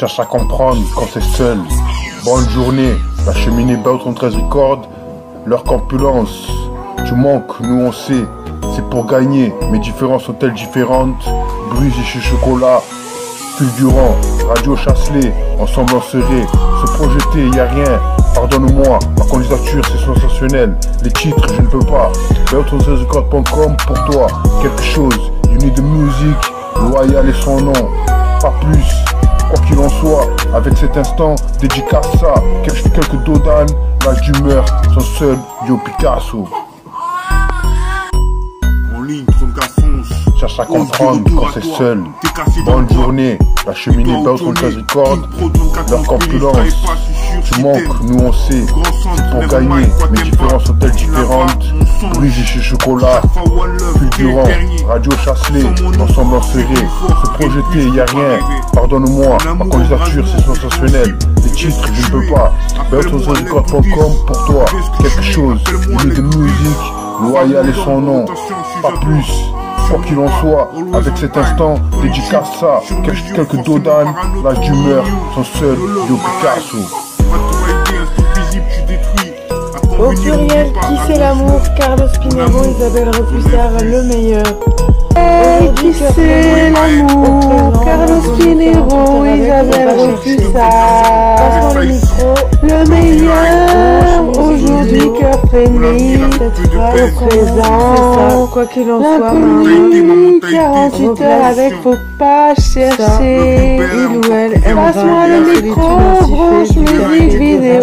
Cherche à comprendre quand c'est seul. Bonne journée, la cheminée bat au 13 records. Leur campulence, tu manques, nous on sait. C'est pour gagner, mes différences sont-elles différentes? Bruges et chez Chocolat, fulgurant, Radio Chasselet, ensemble en serré. Se projeter, y a rien, pardonne-moi, ma candidature c'est sensationnel. Les titres, je ne peux pas. BO13records.com pour toi, quelque chose, uni de musique, loyal et son nom, pas plus. Quoi qu'il en soit, avec cet instant, dédicace ça, quelques dodanes, l'âge d'humeur, son seul, Yo Picasso. En ligne, 34 fonce. Cherche à comprendre quand c'est seul. Bonne journée, la cheminée bat au 13 records. Leur campulence, tu manques, nous on sait. C'est pour gagner, mes différences sont-elles différentes? Bruges et chez Chocolat, fulgurant, Radio Chasselet, ensemble en serré. Se projeter, y a rien, pardonne-moi, ma candidature c'est sensationnel. Les titres, je ne peux pas. BO13records.com pour toi, quelque chose, uni de musique, loyal et son nom, pas plus. Quoi qu'il en soit, avec cet instant, dédicace ça, quelques dodanes, l'âge d'humeur, son seul, Yo Picasso. Au pluriel, qui c'est l'amour? Carlos Pinero, Isabelle Repussard, le meilleur. Qui c'est l'amour? Carlos Pinero, Isabelle Repussard, le meilleur. Aujourd'hui, cœur frémit, au présent. Quoi qu'il en soit, l'inconnu, 48 heures avec, faut pas chercher. Il ou elle Passe-moi le micro, branche musique vidéo.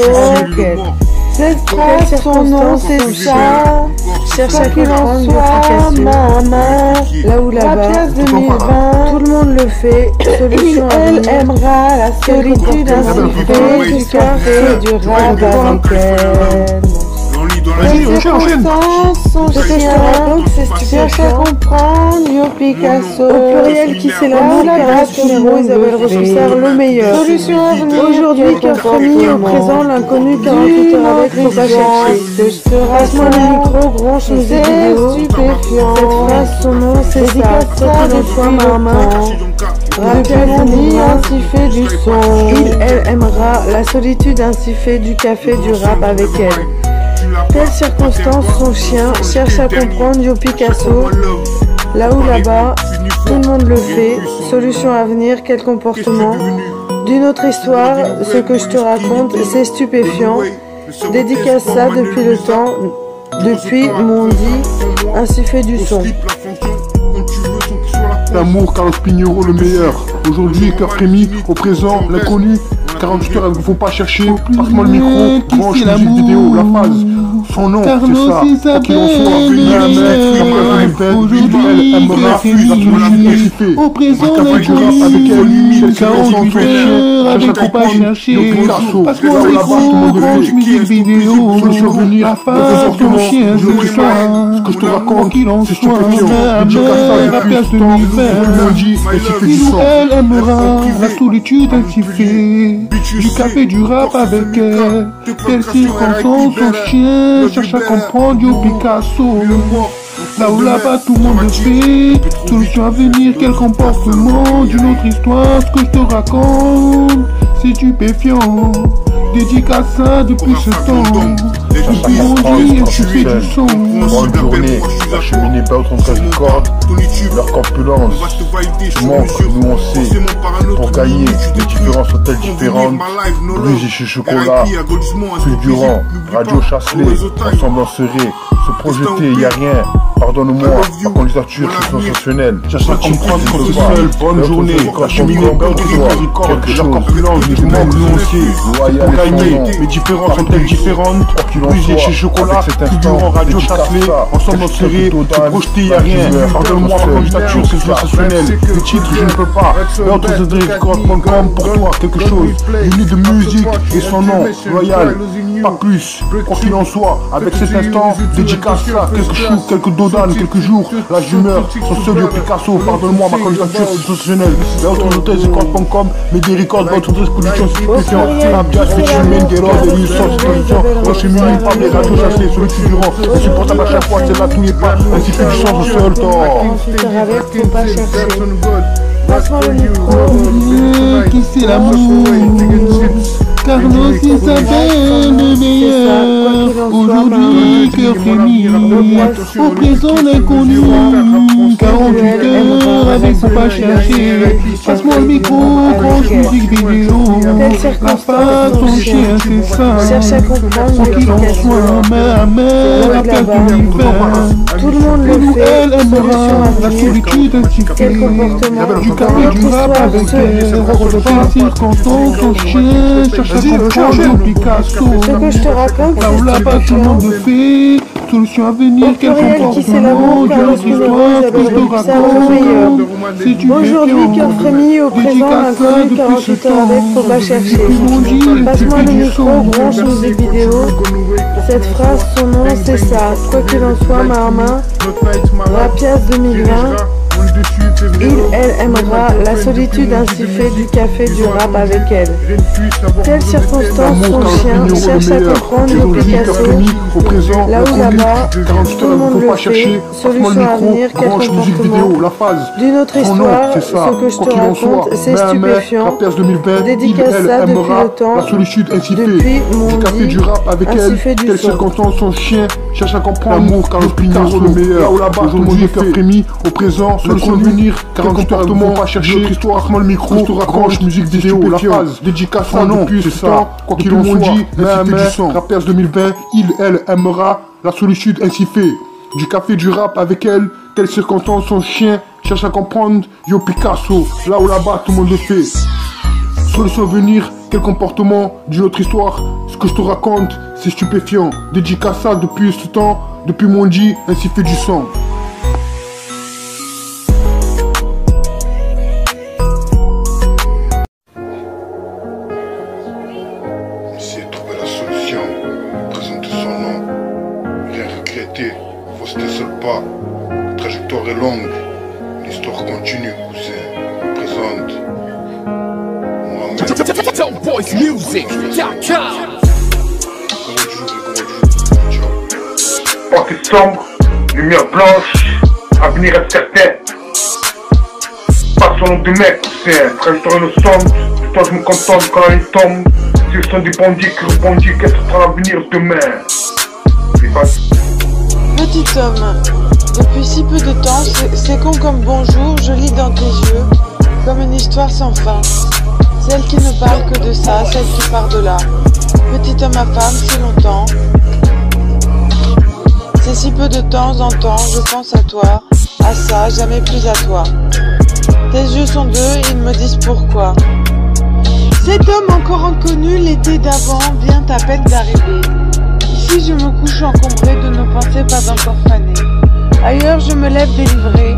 Cette phrase, son nom c'est ça. Cherche à qu'il en comprendre soit, maman. là où La là-bas, pièce 2020, tout le monde le fait. Solution à elle venir. aimera la solitude ainsi fait du café, du rap avec elle. Les circonstances sont chiens, cherche à comprendre, Yo Picasso. Au pluriel, qui c'est l'amour? Carlos Pinero, Isabelle Repussard, le meilleur. Solution à venir. Aujourd'hui, cœur frémit, au présent, l'inconnu, 48 heures avec, faut pas chercher. Passe-moi le micro, branche musique vidéo. Stupéfiant. Cette phrase, son nom, c'est ça. Quoi qu'il en soit, maman. Rappelle on dit ainsi fait du son. Elle aimera la solitude ainsi fait du café, du rap avec elle. Telle circonstance, son chien cherche à comprendre, Yo Picasso. Là où là-bas, tout le monde le fait. Solution à venir, quel comportement? D'une autre histoire, ce que je te raconte, c'est stupéfiant. Dédicace ça depuis le temps, depuis mon dit, ainsi fait du son. L'amour, Carlos Pinero, le meilleur. Aujourd'hui, cœur frémit, au présent, l'inconnu. 48 heures, elles ne font pas chercher. Passe-moi le micro, branche musique vidéo, la phase. Son nom, c'est ça. Quoi qu'il en soit, la main, aujourd'hui, elle me refuse la solitude ainsi fait. Au présent, l'inconnu, avec elle, c'est 48 heures, avec faut pas chercher. Passe-moi le micro, branche musique vidéo. La face, ton chien, je le sois. ce que je te raconte, Qu'il en c'est soit, stupéfiant. la place de elle aimera la solitude ainsi fait. Du café, du rap avec elle. Quelle circonstance, son chien cherche à comprendre, Yo Picasso. Là où là-bas tout le monde le fait. Solution à venir, quel comportement? D'une autre histoire, ce que je te raconte, c'est stupéfiant. Dédicace ça depuis ce temps. Depuis mon dit, je fais du son. Bonne journée, la cheminée bat au 13 records. Leur campulence, tu manques, nous on sait. C'est pour gagner, les différences sont-elles différentes? Bruges et chez Chocolat, fulgurant, Radio Chasselet, ensemble en serré. Se projeter, y a rien, pardonne-moi, ma candidature c'est sensationnel. Cherche à comprendre quand c'est seul, bonne journée, la cheminée bat au 13 records. Leur campulence, tu manques, nous on sait. Loyal et son nom, mes différences sont-elles différentes? Bruges et chez Chocolat, fulgurant, Radio Chasselet, ensemble en serré. Se projeter, y a rien, pardonne-moi, ma candidature c'est sensationnel. Les titres, je ne peux pas. BO13records.com pour toi, quelque chose, uni de musique et son nom, loyal pas plus. Quoi qu'il en soit, avec cet instant, dédicace ça, quelques choux, quelques dodanes, quelques jours, l'âge d'humeur, son seul Picasso, pardonne-moi ma candidature institutionnelle. La autre hôtel c'est quoi.com, mais des records, votre exposition substitution, un jazz, featuring, des roses, des luttes sans exposition, rocher muni, pas des radios chassés, celui qui durant, insupportable à chaque fois, c'est là tous les pas, ainsi fait du sens au seul temps. Ensuite, avec, faut pas chercher. Passe-moi le micro. Qui c'est l'amour? Carlos Isabelle le meilleur. Aujourd'hui, cœur frémit. Au présent, l'inconnu. 48 heures avec faut pas chercher. Passe-moi le micro, grosse musique vidéo. La face, son chien, c'est ça. Cherche à comprendre. Sans qu'il en soit, main à main, la place de l'hiver. Tout le monde le fait. Elle aimera la solitude ainsi que Quel comportement du café, du rap avec elle. Quelle circonstance, son chien cherche à comprendre Picasso. Ce que je te raconte, Là où là-bas tout le monde le fait. Solution à venir, quel comportement, du autre histoire, que je te raconte. C'est du aujourd'hui, cœur frémit, au présent, l'inconnu, 48 heures avec, faut pas chercher. Passe-moi le micro, branche musique vidéo. Cette phrase, son nom, c'est ça. Quoi qu'il en soit, ma main, Rapias 2020. Elle aimera la solitude ainsi fait du café, du rap avec elle. Telle circonstance, son chien cherche à comprendre le Picasso. Là où là-bas, tout le monde le fait. Solution à venir, quel comportement. D'une autre histoire, ce que je te raconte, c'est stupéfiant. Dédicace ça depuis le temps, depuis mon dit, ainsi fait du Telle circonstance, son chien cherche à comprendre l'amour, Carlos Picasso le meilleur. Là où là-bas, aujourd'hui, cœur frémit, au présent, solution à venir. Quel comportement, pas chercher, notre histoire, passe-moi le micro, je te raconte, musique vidéo, la phase, dédicace son nom, c'est ça, quoi qu'il en soit, du sang, Rappers 2020, elle aimera la solitude ainsi fait, du café, du rap avec elle, telle circonstance, son chien cherche à comprendre, yo Picasso, là où là-bas, tout le monde le fait, solution à venir, quel comportement, d'une autre histoire, ce que je te raconte, c'est stupéfiant, dédicace ça depuis ce temps, depuis mon dit, ainsi fait du sang. Présenter son nom, rien regretter, faut se seul pas. La trajectoire est longue, l'histoire continue, cousin. Présente. Porte sombre, lumière blanche, avenir incertain. Pas son nom de mec, cousin. Trajectoire est sombre, de toi je me contente quand il tombe. Ce sont des bandits qui rebondissent, qu'est-ce que sera l'avenir demain? Petit homme, depuis si peu de temps, c'est con comme bonjour, je lis dans tes yeux, comme une histoire sans fin. Celle qui ne parle que de ça, celle qui part de là. Petit homme à femme, si longtemps. C'est si peu de temps en temps, je pense à toi, à ça, jamais plus à toi. Tes yeux sont deux, ils me disent pourquoi. Cet homme encore inconnu l'été d'avant vient à peine d'arriver. Ici je me couche encombré de nos pensées pas encore fanées. Ailleurs je me lève délivré.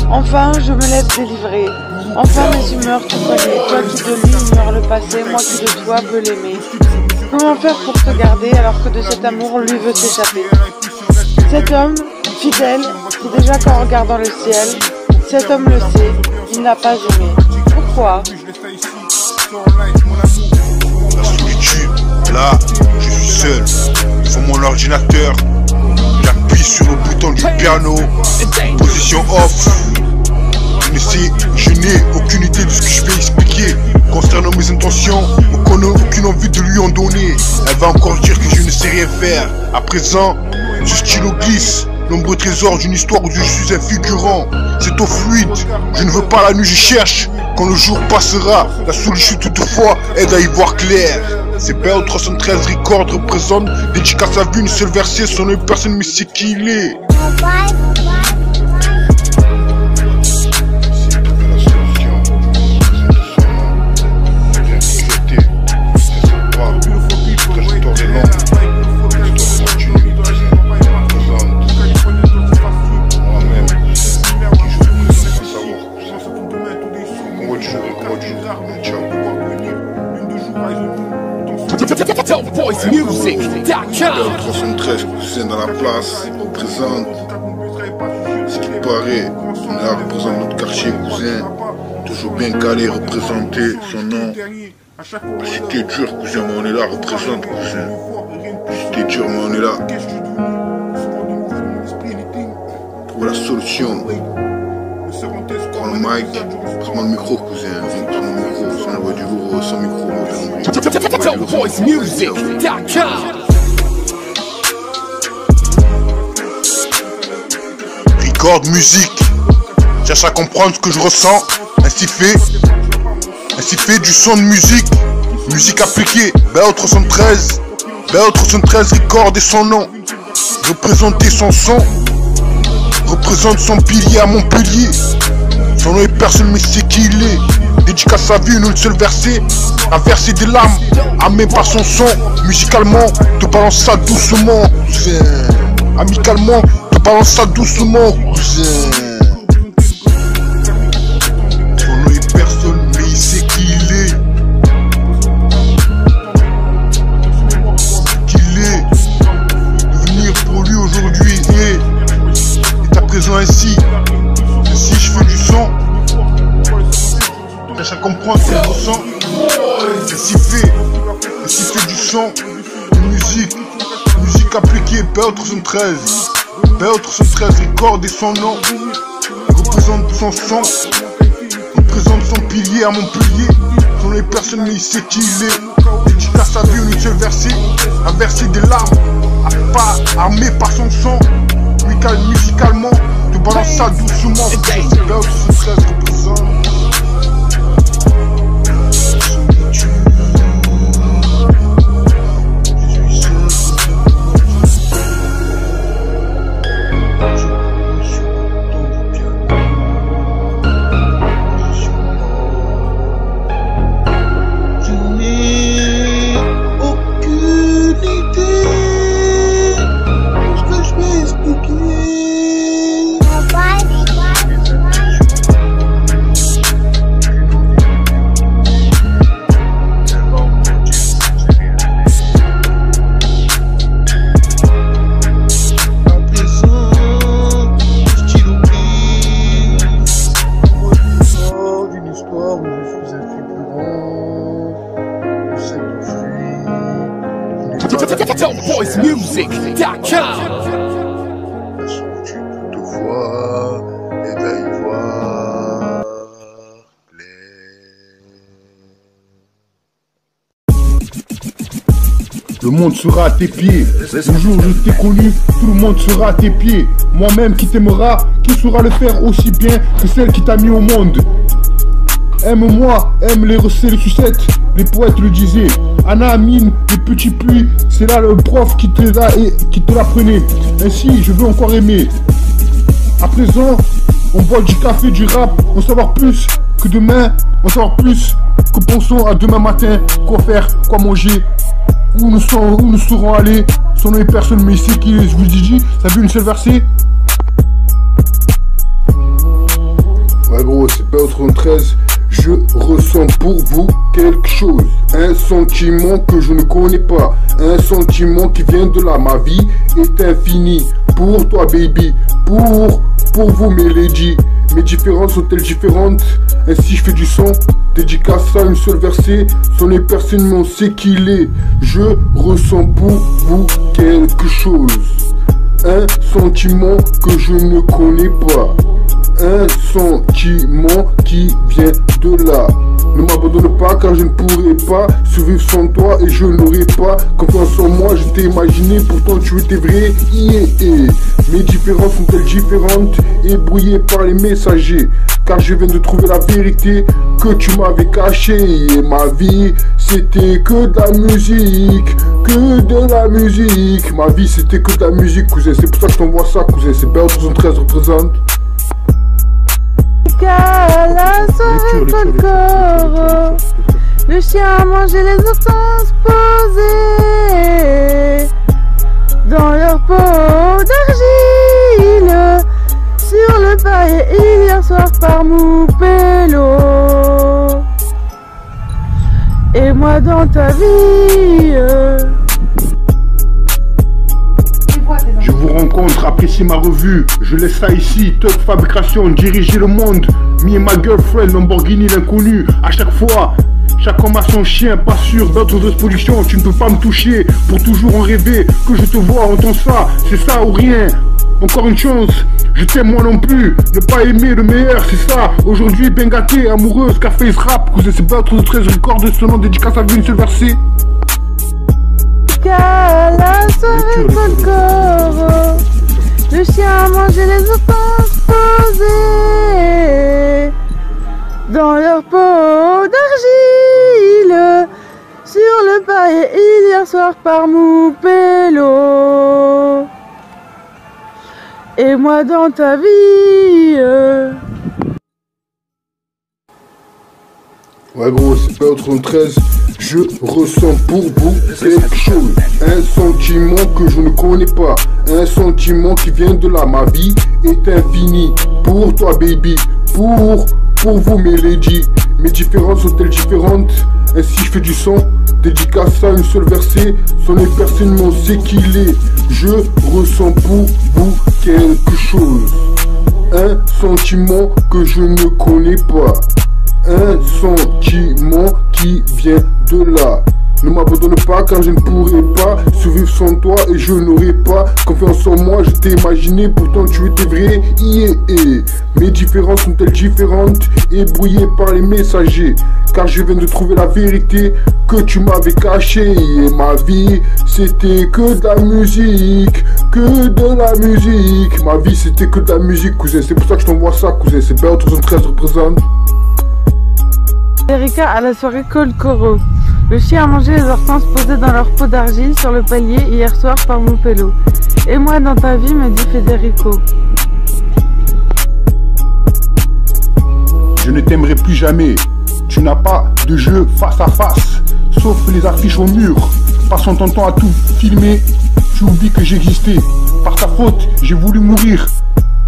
Enfin je me lève délivré. Enfin mes humeurs tu connais. Toi qui de lui ignore le passé, moi qui de toi veux l'aimer. Comment faire pour te garder alors que de cet amour lui veut s'échapper? Cet homme, fidèle, c'est déjà qu'en regardant le ciel, cet homme le sait, il n'a pas aimé. Pourquoi? La solitude, là, je suis seul. Sur mon ordinateur, j'appuie sur le bouton du piano, position off. Je n'ai aucune idée de ce que je vais expliquer. Concernant mes intentions, on n'a aucune envie de lui en donner. Elle va encore dire que je ne sais rien faire. À présent, ce stylo glisse. Nombreux trésors d'une histoire où je suis un figurant. C'est au fluide, je ne veux pas la nuit, je cherche. Quand le jour passera, la solitude toutefois aide à y voir clair. C'est BO 313 Record représente, dédicace à vue, une seule versée, son nom personne mais c'est qui il est. Voice music. place, représente. Ce qui paraît, on est là, représente notre quartier, cousin. Toujours bien calé, représenter son nom. C'était dur, cousin, mais on est là, représente, cousin. C'était dur, mais on est là. Pour la solution. Prends le mic, prends le micro, cousin. Prends le micro, sans la voix du lourd, sans micro, Record musique. Cherche à comprendre ce que je ressens. Ainsi fait du son de musique. Musique appliquée. BO 313. BO 313 record et son nom. Représenter son son. Représente son pilier à Montpellier. Son nom est personne mais c'est qui il est. Dédicace à vie, une seule verset. Un verset des larmes, amé par son son. Musicalement, te balance ça doucement, cousin. Amicalement, te balance ça doucement, cousin. Son nom est personne mais il sait qui il est. Qu'il est. Devenir pour lui aujourd'hui est à présent ainsi. Si je fais du son, cherche à comprendre ce que je ressens. Ainsi fait du son, de musique appliquée, BO 313. BO 313 record et son nom. Représente son son, représente son pilier à Montpellier. Son nom est personne mais il sait qui il est. Dédicace à lui, une seule verset. Un verset des larmes, armé par son son. Musicalement, te balance ça doucement. C'est BO 313 représente. Le monde sera à tes pieds. Le jour où je t'ai connu, tout le monde sera à tes pieds. Moi-même qui t'aimera, qui saura le faire aussi bien que celle qui t'a mis au monde. Aime-moi, aime les recettes, les sucettes, les poètes le disaient. Anna Amine, les petits puits, c'est là le prof qui te l'apprenait. Ainsi, je veux encore aimer. À présent, on boit du café, du rap, on va savoir plus que demain, on va savoir plus que pensons à demain matin, quoi faire, quoi manger, où nous serons allés. Son nom est personne mais c'est qui est, je vous le dis, ça vu une seule versée. Ouais gros, c'est BO 313. Je ressens pour vous quelque chose, un sentiment que je ne connais pas, un sentiment qui vient de là. Ma vie est infinie pour toi baby, pour vous mes ladies. Mes différences sont-elles différentes? Ainsi je fais du son, dédicace à une seule versée. Son est personne mais on sait qui il est. Je ressens pour vous quelque chose, un sentiment que je ne connais pas, un sentiment qui vient de là. Ne m'abandonne pas car je ne pourrai pas survivre sans toi et je n'aurai pas confiance en moi. Je t'ai imaginé, pourtant tu étais vrai. Mes différences sont-elles différentes et brouillées par les messagers? Car je viens de trouver la vérité que tu m'avais cachée. Et ma vie c'était que de la musique, que de la musique. Ma vie c'était que de la musique cousin, c'est pour ça que je t'envoie ça cousin. C'est BO 313 représente. La soirée pas le corps. Le chien a mangé les os transposés dans leur peau d'argile. Sur le paillet hier soir par Moupello. Et moi dans ta vie. Je vous d'autres apprécient ma revue. Je laisse ça ici, Top Fabrication, diriger le monde. Me et ma girlfriend, Lamborghini l'inconnu. À chaque fois, chaque homme a son chien, pas sûr d'autres expositions. Tu ne peux pas me toucher, pour toujours en rêver. Que je te vois, entends ça, c'est ça ou rien. Encore une chance, je t'aime moi non plus. Ne pas aimer le meilleur, c'est ça. Aujourd'hui, bien gâté, amoureuse, Scarface rap. Cousin, c'est pas autre de 13 records de ce nom, dédicace à une seule versée. Qu'à la soirée Colcoro, le chien a mangé les œufs posés dans leur pot d'argile sur le paillet hier soir par Moupello. Et moi dans ta vie. Ouais gros, c'est pas autre 13. Je ressens pour vous quelque chose. Un sentiment que je ne connais pas. Un sentiment qui vient de là. Ma vie est infinie. Pour toi baby. Pour vous mes ladies. Mes différences sont-elles différentes? Ainsi je fais du son. Dédicace à une seule versée. Son personnellement c'est qu'il est. Je ressens pour vous quelque chose. Un sentiment que je ne connais pas. Un sentiment qui vient de là. Ne m'abandonne pas car je ne pourrai pas survivre sans toi et je n'aurai pas confiance en moi. Je t'ai imaginé, pourtant tu étais vrai. Mes différences sont-elles différentes et brouillées par les messagers? Car je viens de trouver la vérité que tu m'avais cachée. Et ma vie c'était que de la musique, que de la musique. Ma vie c'était que de la musique cousin, c'est pour ça que je t'envoie ça cousin. C'est bien 13 représente. Erika à la soirée Colcoro. Le chien a mangé les hortenses posées dans leur pot d'argile sur le palier hier soir par Moupello. Et moi dans ta vie, me dit Federico. Je ne t'aimerai plus jamais. Tu n'as pas de jeu face à face, sauf les affiches au mur. Passant ton temps à tout filmer, tu oublies que j'existais. Par ta faute, j'ai voulu mourir.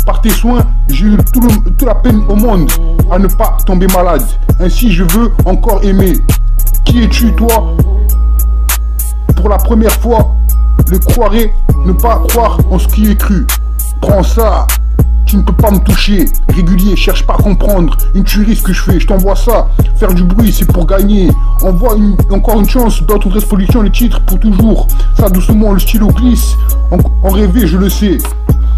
Par tes soins, j'ai eu toute la peine au monde à ne pas tomber malade. Ainsi, je veux encore aimer. Qui es-tu, toi? Pour la première fois, le croirais, ne pas croire en ce qui est cru. Prends ça, tu ne peux pas me toucher. Régulier, cherche pas à comprendre. Une tuerie ce que je fais, je t'envoie ça. Faire du bruit, c'est pour gagner. Envoie encore une chance, d'autres expositions, les titres pour toujours. Ça doucement, le stylo glisse. En rêver, je le sais.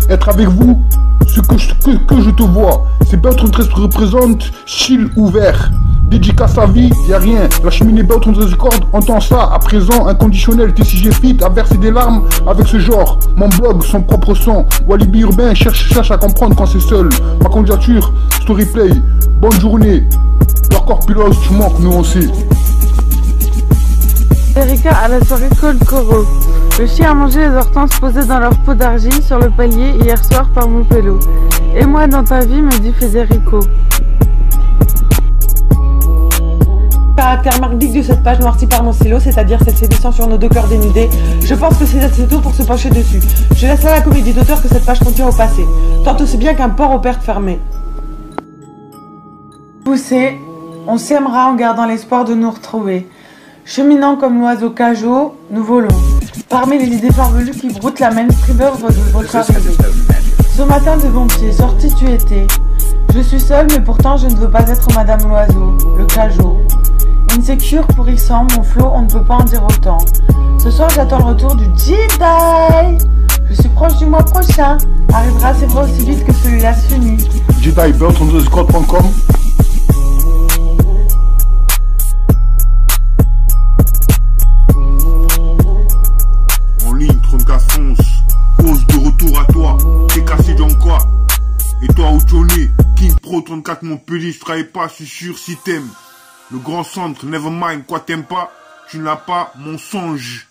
Être avec vous, ce que je te vois. C'est Beltron 13 représente, style ouvert. Dédicace à vie, y'a rien. La cheminée Beltron 13 record, entend ça. À présent, inconditionnel, TCG Fit a versé des larmes avec ce genre. Mon blog, son propre son. Walibi urbain, cherche à comprendre quand c'est seul. Ma candidature, Storyplay. Bonne journée. Leur corpulence, tu manques, nous on sait. Erika à la soirée Colcoro. Le chien a mangé les hortenses posées dans leur pot d'argile sur le palier hier soir par Moupello. Et moi dans ta vie, me dit Federico. Le caractère mardique de cette page noircie par mon stylo, c'est-à-dire celle sévissant sur nos deux cœurs dénudés, je pense que c'est assez tôt pour se pencher dessus. Je laisse à la comédie d'auteur que cette page contient au passé, tant aussi bien qu'un port aux pertes fermées. Poussé, on s'aimera en gardant l'espoir de nous retrouver. Cheminant comme l'oiseau cajot, nous volons. Parmi les idées farfelues qui broutent la mainstream œuvre de votre arrivée. Ce matin de bon pied, sorti tu étais. Je suis seule, mais pourtant je ne veux pas être Madame l'oiseau, le cajot. Insecure, pourrissant, mon flot, on ne peut pas en dire autant. Ce soir j'attends le retour du Jedi. Je suis proche du mois prochain. Arrivera c'est pas aussi vite que celui-là se finit. Jedi, Beltron13record.com. Pose de retour à toi, t'es cassé dans quoi? Et toi où tu en es, King Pro 34 Montpellier, je travaille pas, je suis sûr si t'aimes. Le grand centre, Nevermind, quoi t'aimes pas? Tu n'as pas mon songe.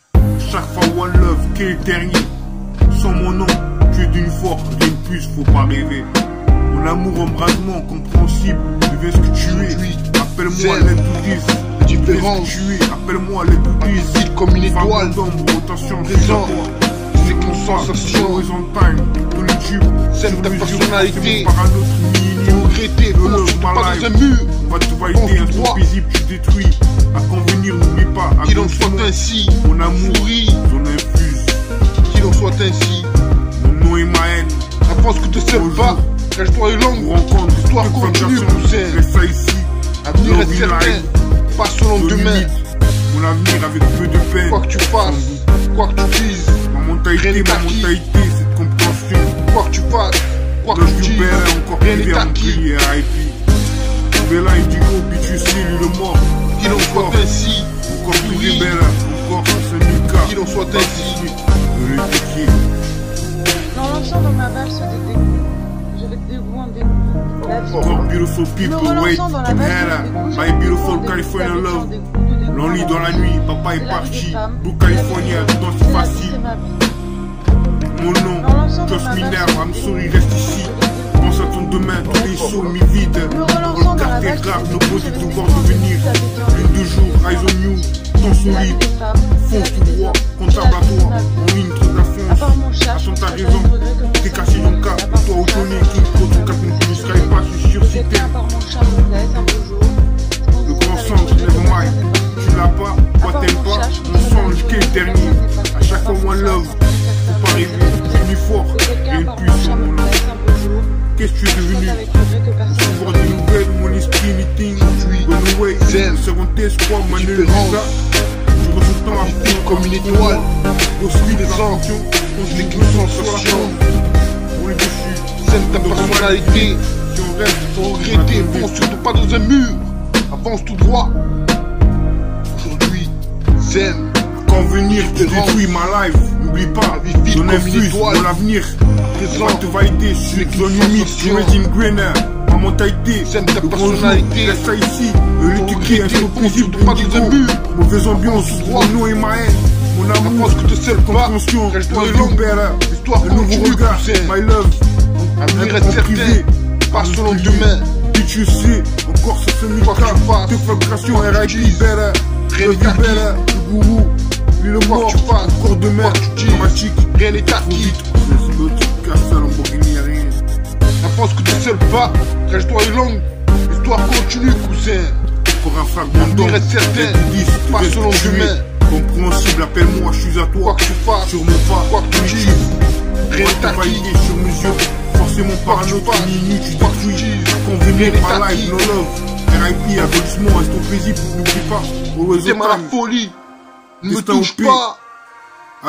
Chaque fois One Love, quel dernier? Sans mon nom, tu es d'une force, rien de plus, faut pas rêver. Mon amour embrasement, compréhensible, deviens ce que tu es. Appelle-moi les bouddhistes. Différence, appelle-moi les bouddhistes. vite comme une étoile. Rotation, Présent. C'est ton sensation horizontale, ton YouTube, c'est ta personnalité. Par un autre milieu, Regretter, comment tu te pas dans un mur. on va te valider, un trou visible, tu détruis. À convenir, n'oublie pas, à Qu'il en soit ainsi, mon amour, souris. zone infuse. Qu'il en soit ainsi. Mon nom nom et ma haine. Avance que te seul pas, cache-toi et longue. Rencontre, l'histoire continue, cousin. Reste ça ici. L'avenir est certain, pas selon demain. Mon avenir avec peu de peine. Quoi que tu fasses, quoi que tu dises, ma mentalité, cette compréhension. quoi que tu fasses, quoi que tu dises, rien n'est acquis. Bella Indigo, B2C, lui le mort. Qu'il en soit ainsi, Encore plus Bella, encore Senika. qu'il en soit ainsi. Le piqué. Non, l'ensemble dans ma vache, c'est des dégoûts. J'avais des dégoûts en dégoût. La vie. Encore beautiful people, wait, Hannah, my beautiful California love. Lonely dans la nuit, papa est parti. Blue California, dedans c'est facile. Mon nom, Josh Miner, I'm sorry, reste ici. Pense à ton demain, tous les sauts mis vides. Regarde tes gardes, nos beaux devoirs devenir. Lune de jour, eyes on you, temps solide. Fonce tout droit, comptable à toi. En ligne, trop de la fonce. Attends ta raison, t'es cassé ton cas. Toi au tonné, qui pour ton cap, ne serait pas, je suis sûr si t'es. Le grand sang, never mind. Tu l'as pas, toi t'aimes pas. Mon songe, quel dernier. À chaque fois, one love. Faut pas rêver, c'est venu fort. Et une puissance, mon love. Qu'est-ce que tu es devenu? Je vois des nouvelles, mon esprit meeting. Run away, seconde espoir, Manuel Visa. Je ressens le temps à fond Comme une étoile, aussi des inventions. je l'écluse sans sensation. On est dessus. Sème ta personnalité, Si on reste, faut regretter, fonce surtout pas dans un mur. Avance tout droit. Aujourd'hui, zen, quand venir, tu détruis ma life. N'oublie pas, j'en infuse mon avenir. présent, Va te valider sur une zone humide, sur Resin Greener. Ma mentalité, Sème ta le grand jour, personnalité. reste ça ici. L'éduquer, un Faut peu paisible, regretter, fonce surtout pas dans un mur. mauvaise ambiance, mon nom et ma haine. Mon amour, avance que te seul pas, compréhension, cache-toi love et you longue. better. L'histoire Un nouveau continue, regard, cousin. my love. L'avenir Un est privé, certain, pas selon demain. tu sais, encore sur ce Quoi que micro, tu fasses, de fabrication, quoi que tu RIP, dises, better. rien Love n'est you acquis. better, le gourou, lui le Quoi mort, que tu fasses, encore demain, quoi que tu dises, dramatique, rien n'est acquis. c'est l'autre qui casse ça, Lamborghini, rien. Avance que te seul pas, cache-toi et longue. L'histoire continue, cousin. Encore un fragment d'or, L'avenir est certain, pas selon demain. compréhensible, appelle-moi, je suis à toi, Quoi que tu fasses, sur mon pas, quoi que tu dises, rien n'est acquis. validé sur mesure, forcément par un autre, ni tu détruis, convenir, ma life, no love, RIP, aboutissement, reste au paisible, n'oublie pas, always T'aimes à la time, folie, ne me Destin touche au paix. pas.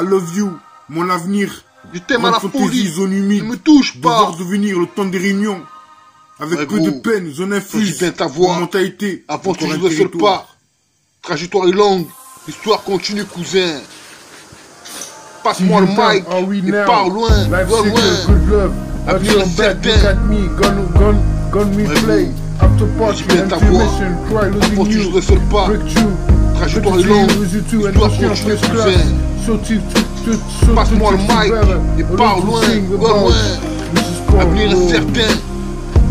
I love you, mon avenir, Je t'aime à la grande fantaisie, folie, zone ne humide, me touche pas. devoir devenir le temps des réunions, avec Ouais, peu gros, de peine, zone infuse, j'entends bien ta voix. mon mentalité, Avance encore un toujours le seul territoire. pas. Trajectoire est longue, l'histoire continue, cousin. Passe-moi le mic et pars loin, va loin. Avenir est certain. play. After party, J'ai bien ta voix. mission, cry, Avance losing toujours you. le seul pas. Breakthrough. Trajectoire est longue, l'histoire continue, cousin. Passe-moi le mic et pars loin, va loin. Avenir est certain.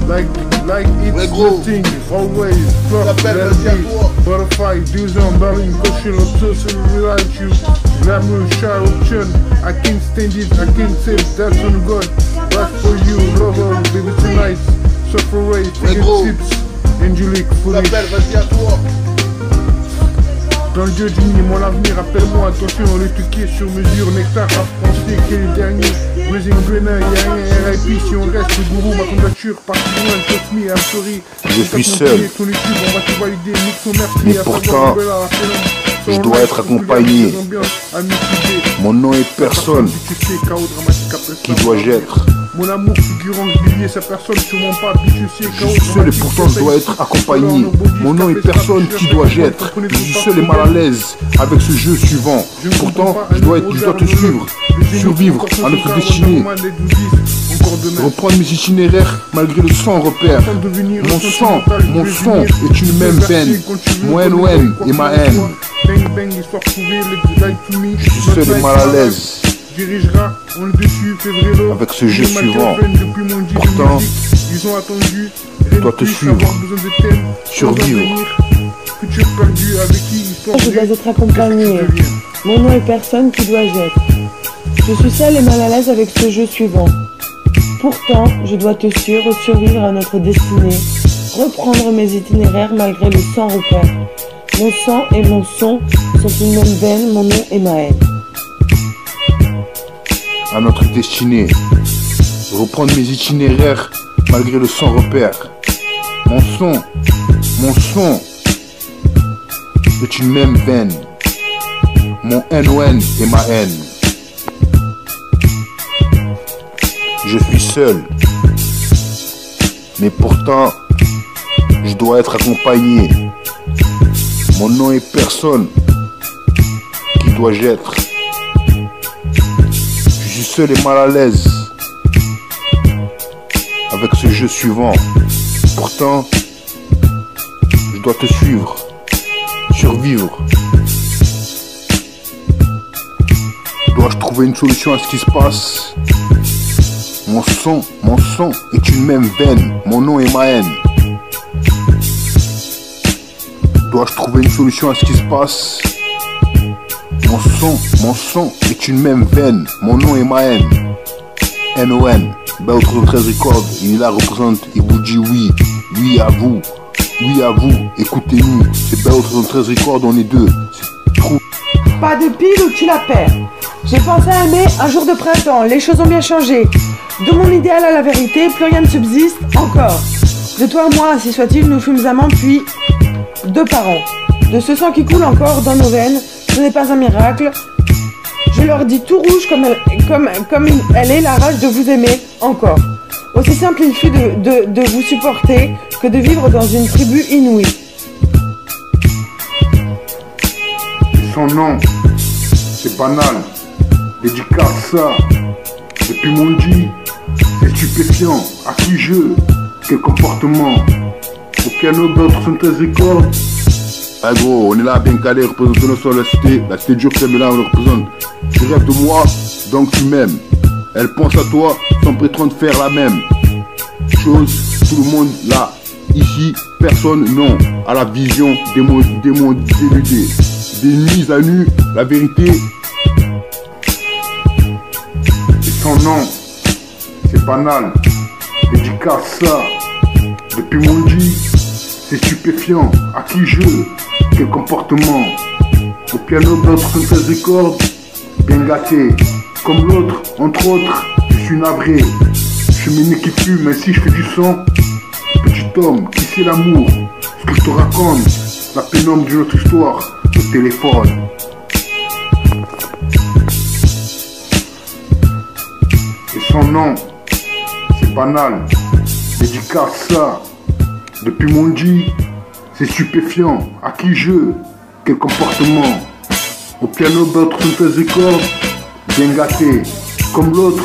Like Ouais, it's gros. the thing, always La belle, vas-y, à toi. Butterfly, disant, darling, caution, obsession, without you. Glamour, shy option, I can't stand it, I can't say it, that's on God. That's for you, lover, baby tonight. Suffer away, taking gros. tips, Angelique, La foolish. belle, vas-y à toi. Dans le dieu d'Uni, mon avenir, appelle-moi, attention, le tuquier sur mesure, nectar, rap français, quel est le dernier? Blazing Greener, y'a rien, RIP, si on reste, le gourou, ma candidature, parti loin, trust me, I'm sorry. Je suis seul. Ton YouTube, on va te valider, nique son mère, Mais pourtant, je dois être accompagné. Mon nom est personne. Qui dois-je être? Mon amour figurant grillé, sa personne sûrement pas habitué. Je suis seul et pourtant je dois être accompagné. Mon nom est personne, qui dois-je être? Je suis seul et mal à l'aise avec ce jeu suivant. Pourtant, je dois te suivre, survivre à notre destinée. Reprendre mes itinéraires malgré le sang repère. Mon sang est une même veine. Mon haine et ma haine. Je suis seul et mal à l'aise avec ce jeu suivant. Pourtant, je dois te suivre, survivre. Je dois être accompagné. Mon nom est personne, qui dois-je être? Je suis seule et mal à l'aise avec ce jeu suivant. Pourtant, je dois te suivre, survivre à notre destinée. Reprendre mes itinéraires malgré le sang repère. Mon sang et mon son sont une même veine, mon nom et ma haine. à notre destinée. Reprendre mes itinéraires malgré le sans repère. Mon son est une même veine. Mon NON est ma haine. Je suis seul, mais pourtant je dois être accompagné. Mon nom est personne. Qui dois-je être? Je suis seul et mal à l'aise avec ce jeu suivant. Pourtant, je dois te suivre, survivre. Dois-je trouver une solution à ce qui se passe? Mon son est une même veine. Mon nom est ma haine. Dois-je trouver une solution à ce qui se passe? Mon son est une même veine. Mon nom est ma haine. NON, Bell13 Records, il est là, représente, il vous dit oui. Oui à vous. Oui à vous. Écoutez-nous. C'est Bell13 Records, on est deux. C'est trop. Pas de pile ou tu la perds. J'ai pensé à aimer un jour de printemps. Les choses ont bien changé. De mon idéal à la vérité, plus rien ne subsiste encore. De toi à moi, ainsi soit-il, nous fûmes amants puis 2 parents. De ce sang qui coule encore dans nos veines, ce n'est pas un miracle. Je leur dis tout rouge comme elle est la rage de vous aimer encore. Aussi simple il fut de vous supporter que de vivre dans une tribu inouïe. Son nom, c'est banal. Dédicace ça. Depuis mon dit, c'est stupéfiant. À qui je? Quel comportement? Au piano, Bell13 Records. Ah gros, on est là bien calé, représentons sur la cité dure que là on le représente. Tu rêves de moi, donc tu m'aimes. Elle pense à toi sans prétendre faire la même chose. Tout le monde là, ici, personne non. À la vision des mondes dénudés. Des mises à nu, la vérité. Et son nom, c'est banal. Dédicace ça. Depuis mon dit, c'est stupéfiant. À qui je? Quel comportement? Au piano, Bell13 Records, bien gâté. Comme l'autre, entre autres, je suis navré. Cheminée qui fume, mais si je fais du son. Petit homme, qui sait l'amour? Ce que je te raconte, la pénombre d'une autre histoire. Le téléphone. Et son nom, c'est banal. Dédicace ça. Depuis mon dit, c'est stupéfiant. À qui je? Quel comportement? Au piano, Bell13 Records, bien gâté. Comme l'autre,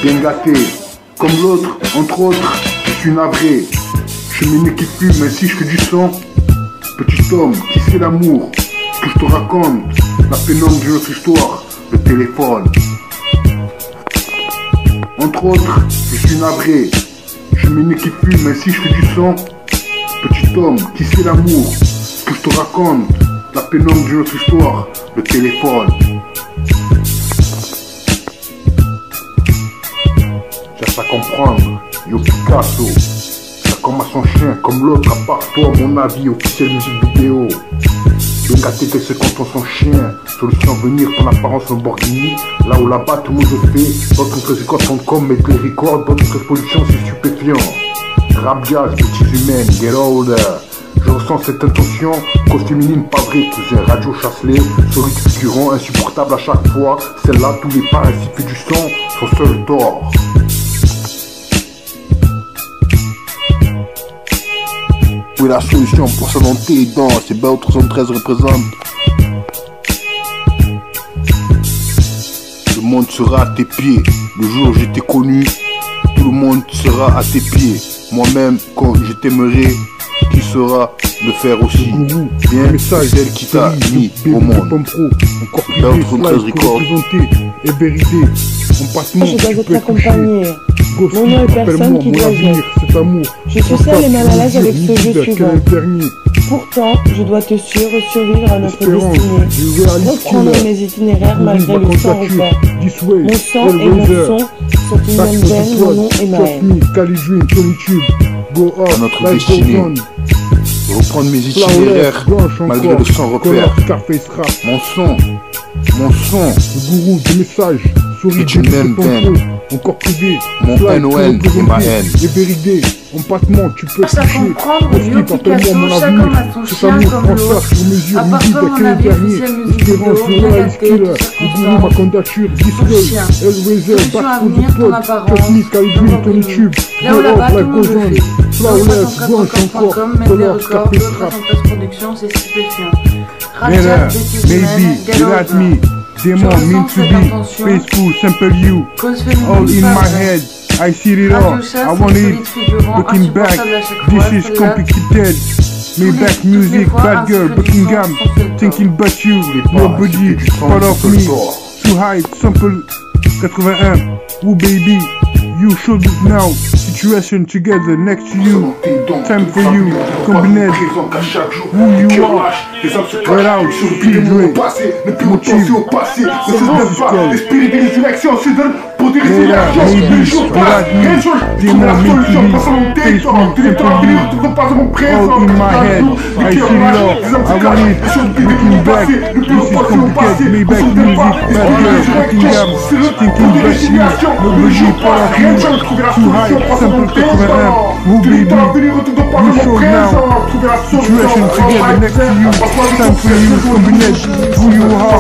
bien gâté. Comme l'autre, entre autres, je suis navré. Cheminée qui fume, mais si je fais du son. Petit homme, qui sait l'amour? Ce que je te raconte, la pénombre d'une autre histoire. Le téléphone. Entre autres, je suis navré. Cheminée qui fume, mais si je fais du son. Petit homme, qui sait l'amour? Ce que je te raconte, la pénombre d'une autre histoire. Le téléphone. Cherche à comprendre, yo Picasso. Ça comme à son chien, comme l'autre, à part toi, mon avis, officiel musique vidéo. De gâter que c'est quand on son chien. Solution venir, ton apparence Lamborghini. Là où là-bas tout le monde le fait. Bell13Records.com, mettre les records, Bell13 Production, c'est stupéfiant. Rap jazz, petits humaines, get older. Je ressens cette intention, cause féminine pas vrai, cousin. Radio Chasselet, solide figurant, insupportable à chaque fois. Celle-là, tous les pas ainsi fait du son, son seul tort. Où est la solution pour ça dans tes dents? C'est Bell13 représente. Le monde sera à tes pieds. Le jour où je t'ai connu, tout le monde sera à tes pieds. Moi-même, quand je t'aimerai, qui saura le faire aussi. Bien, c'est celle qui t'a mis au monde. Bell13 Records. Et vérité, on passe mon Je dois être accompagné. Mon nom est personne qui doit être. Je suis seul et mal à l'aise avec ce jeu suivant. Pourtant, je dois te survivre à notre destinée. Reprendre mes itinéraires malgré le sang repère. Mon sang et mon son sont une même veine, mon nom est ma haine. À notre destinée. Reprendre mes itinéraires malgré le sang repère. Mon son. Le gourou du message souris, C'est une haine, encore privé. Mon NON et ma haine. Les vérités, en battement, tu peux Cherche à toucher. comprendre, Yo Picasso, mon chacun avenir. a son Cet chien amour comme prend l'autre. ça sur mesure, À midi partir de mon 15 avis dernier. officiel musique Espérance, vidéo, Noël, réalité, Killer. tout Le gourou, ma candidature, Disgueule. chien. Hellraiser, Solution à Back for venir, the ton Pod. apparence, Technique, Calvin, ton Tony contenu. Tube. Là où là-bas, tout le monde le fait. Flawless, blanche encore. 334.com, mettre des Color, records, Capes d'autres Rap. en post-production, c'est stupéfiant. Better, Rajat, Betty maybe, Jimen, without me. Demon meant to be faithful, simple you. Cause All in my féminine, head, I see it all. I want it. Looking back, this is complicated. Maybach music, bad girl, Buckingham. Thinking about you, nobody part of me. Too high, sample 81. Ooh baby, you should it now. Situation together next to you. Time for you, combined. Who you are, right out, P-Dre. Motive, L'esprit de résurrection se donne pour des résurrections. maybe, Le jour without passe, me, rien change. Demon Trouve la solution, meant passe to mon be territoire. faithful, Tu n'es pas simple venu, you. tu ne pas mon présent. All in my head, I see it all. I want it. Looking back, this is complicated. Maybach music, bad girl, Buckingham. Thinking about you, nobody part of you. Too high, sample 81. Who baby, you show now. Situation together next to you. Time for you, combined. Who you are,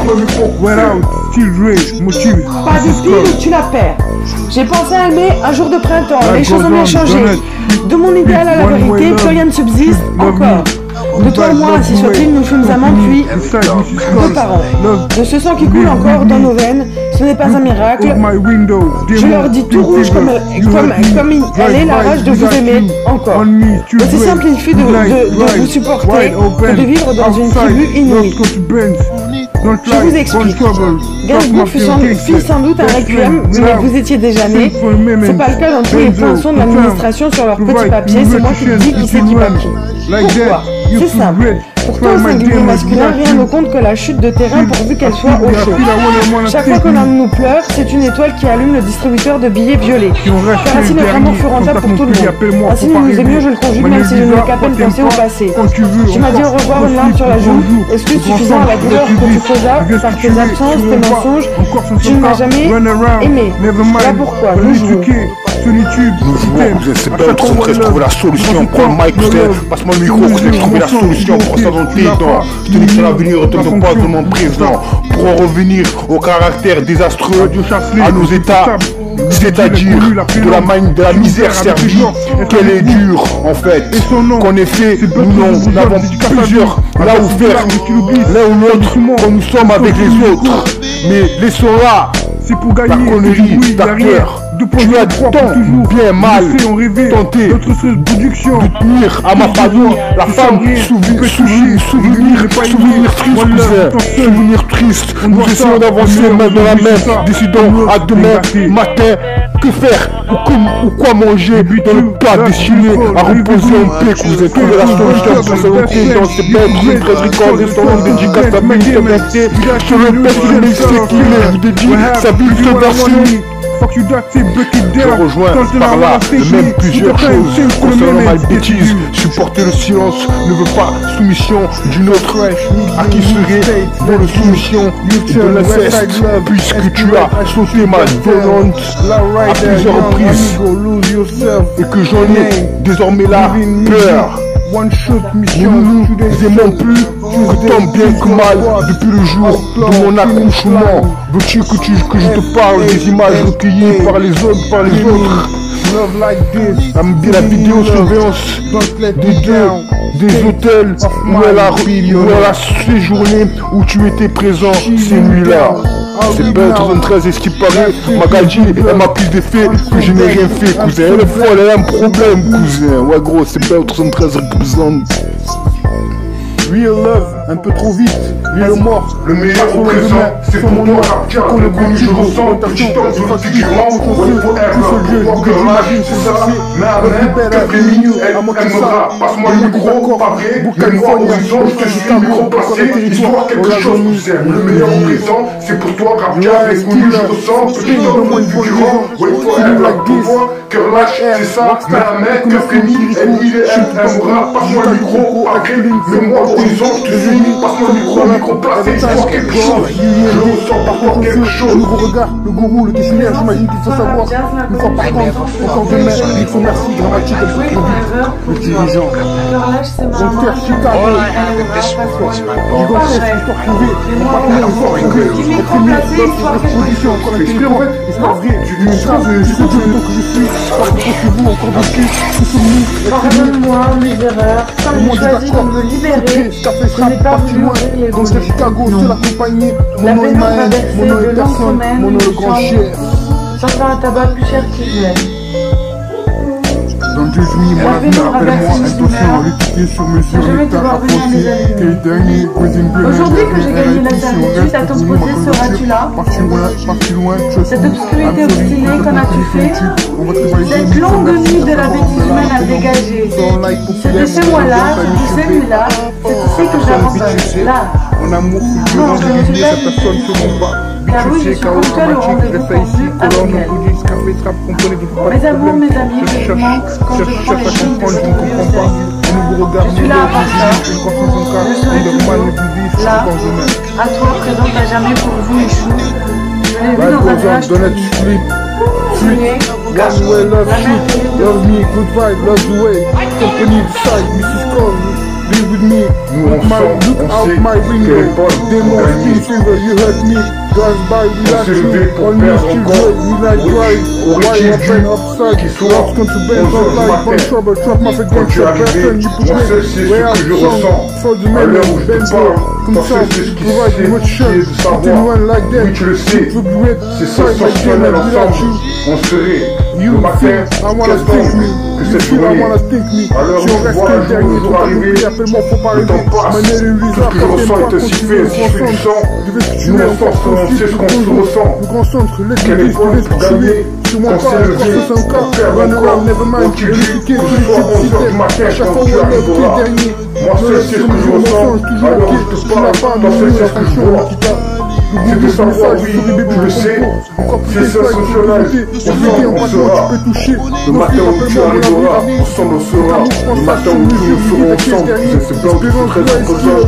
wear out, still raise, motive. Pas de pile, tu la perds. J'ai pensé à aimer un jour de printemps, les choses ont bien changé. De mon idéal à la vérité, plus rien ne subsiste encore. De toi et moi, ainsi soit-il, nous fûmes amants puis deux parents. De ce sang qui coule encore dans nos veines, ce n'est pas un miracle. Je leur dis tout rouge comme elle est la rage de vous aimer encore. Aussi simple il fut de vous supporter que de vivre dans une tribu inouïe. Je vous explique. Gainsbourg fit sans doute un requiem, mais vous étiez déjà né. C'est pas le cas dans tous les pinsons de l'administration sur leur petit papier, c'est moi qui dis qui c'est qui va qui. Pourquoi? C'est simple. Pourtant, au singulier masculin, rien ne compte que la chute de terrain pourvu qu'elle soit au chaud. Chaque fois que l'un de nous pleure, c'est une étoile qui allume le distributeur de billets violets. Car ainsi notre amour fut rentable pour tout le monde. Ainsi nous nous aimions, je le conjugue, même si je n'ai qu'à peine pensé au passé. Tu m'as dit au revoir une larme sur la joue, excuse suffisant à la douleur que tu causas par tes absences, tes mensonges. Tu ne m'as jamais aimé. Voilà pourquoi nous jouons. Solitude, Nous jouons, cousin, c'est belle, je trouver la solution. Prends le mic, cousin, passe-moi le micro, cousin, trouver la solution. Pour ça dans tes dents, je te dis que c'est l'avenir, ne te pas de mon présent. Pour en revenir au caractère désastreux, à nos états, c'est-à-dire de la misère servie, qu'elle est dure en fait, qu'en effet nous n'avons plusieurs là où faire, l'un ou l'autre, quand nous sommes avec les autres, mais laissons-la, c'est pour la gagner, connerie, ta peur. Tu as tant bien mal tenté de tenir à ma famille, la femme, souvenir triste. Nous essayons d'avancer main dans la main, décidons à demain matin que faire ou quoi manger dans le plat destiné à reposer en paix, cousin. Trouver la solution pour s'adopter dans ces belles 13 records, restaurant dédicace à Béni Connecté. Je le pèse, je le sais qu'il est, je vous dédie sa ville de version. Je rejoins par là de même plusieurs choses concernant ma bêtise. Supporter le silence ne veut pas soumission d'une autre à qui serait dans le soumission de l'inceste, puisque tu as sauté ma violente à plusieurs reprises et que j'en ai désormais la peur. Nous nous aimons plus que tant bien que mal depuis le jour de mon accouchement. Veux-tu que je te parle des images recueillies par les autres, la vidéosurveillance des hôtels où elle a séjourné, où tu étais présent ces nuits-là. C'est belle 13 et ce qui paraît, Magadji, elle m'accuse des faits que je n'ai rien fait, cousin. Elle est folle, elle a un problème, cousin. Ouais gros, c'est belle 13 représente. Real love, un peu trop vite, real mort. Le meilleur au présent, c'est pour moi, car le connu je ressens, petit homme sur le figurant, pour que l'imagine c'est ça, mais à main, qu'après-midi, elle m'aura, passe-moi le micro, pas vrai, le moi horizon, je te suis le micro placé, histoire quelque chose vous aime. Le meilleur au présent, c'est pour toi, car le connu je ressens, petit homme sur le figurant, pour moi, cœur lâche, c'est ça, mais à main, qu'après-midi, elle m'aura, passe-moi le micro, pas vrai, le moi horizon, je te suis passe-moi le micro placé, histoire quelque chose. Je ressens parfois quelque chose. Un nouveau regard, le gourou, le dictionnaire, j'imagine qu'il faut savoir. Une fois par contre, encore demain, il faut merci, dramatique, un peu trop vite. Le dirigeant. Docteur Chicago. Gigantesque, histoire trouvée. Partenaire, histoire trouvée. Être aimé, exposition, encore intelligent. Histoire vraie. Une phrase, je sais Dieu, donc je suis. Accrochez-vous, encore dessus. Où sommes-nous? Pardonne-moi mes erreurs. Quand j'ai choisi de me libérer, je n'ai pas voulu ouvrir les Dans volets. Chicago, seul accompagné. La Mon nom est peine Maël, traversée mon nom de est longues personne, semaines, mon nom est le grand cher. J'entends un tabac plus cher qu'il n'est. Dans 2 juillet, mon avenir, appelle-moi inconscient, l'équité sur mesure, l'état apporté, quel dernier, Aujourd'hui que j'ai gagné la servitude à t'opposer, seras-tu là? Parti loin, Cette obscurité obstinée, qu'en as-tu fait? Cette longue nuit de la bêtise humaine à dégager. C'est de ce mois-là, de celui-là, c'est ici que j'abandonne. Là. Mon amour fulgurant, régulier, cette personne sur mon pas. Car oui, je suis comme toi le rendez-vous convenu avec elle. Mes amours, mes amis, je manque quand je prends les choses de ce milieu au sérieux. Je suis là à part ça. Je serai toujours là, à toi, présente à jamais pour vous et chou. Je l'ai vu dans un nuage signé, cache, Love la main love me, good vibe, love the way. Company decide, Mrs. Cole, be with me. Nous on sent, on sait qu'elle est bonne pour gagner. You hurt me. Drive by, relax, On s'est levé pour on perdre your encore. we like drive, why open upside, Qui soit lost contraband, 11 heures don't du like, matin. trouble, trap, my Quand against tu es the arrivé, person, you put on sait c'est ce where que je I'm ressens. for the À man, l'heure où je te Benzo, parle, comme quand ça, c'est ce qui provide est much shirt, de savoir. anyone like that, Oui, tu le sais. C'est side by sensationnel side, like ensemble. On serait You le matin, think I wanna quel think temps me, que you cette feel I journée. wanna think me, À l'heure où si on je reste vois que le le dernier, jour faut pas arriver, t'oublier, appelle-moi, faut pas le temps rêver, passe. Manuel et Louisa, Tout ce que je ressens est ainsi fait, si je fais du sang. Nous on sent on sait ce qu'on se ressent. le grand centre, laisse Quelle le époque laisse pour tuer, gagner, sur mon quand corps, c'est je le crois vieux, que c'est un cas, on perd run encore. around, never mind, Donc tu dis, expliquer que tous ce les soit 11 heures du petits matin, à chaque quand fois tu on lève arriveras. les derniers, Moi seul c'est ce que je ressens, alors je te parle, toi seul c'est ce que je vois. C'est de savoir, oui, tu le sais, c'est sensationnel, ensemble on sera. Le matin où tu arriveras, ensemble on sera. Le matin où nous serons ensemble, c'est blanc qui très imposant.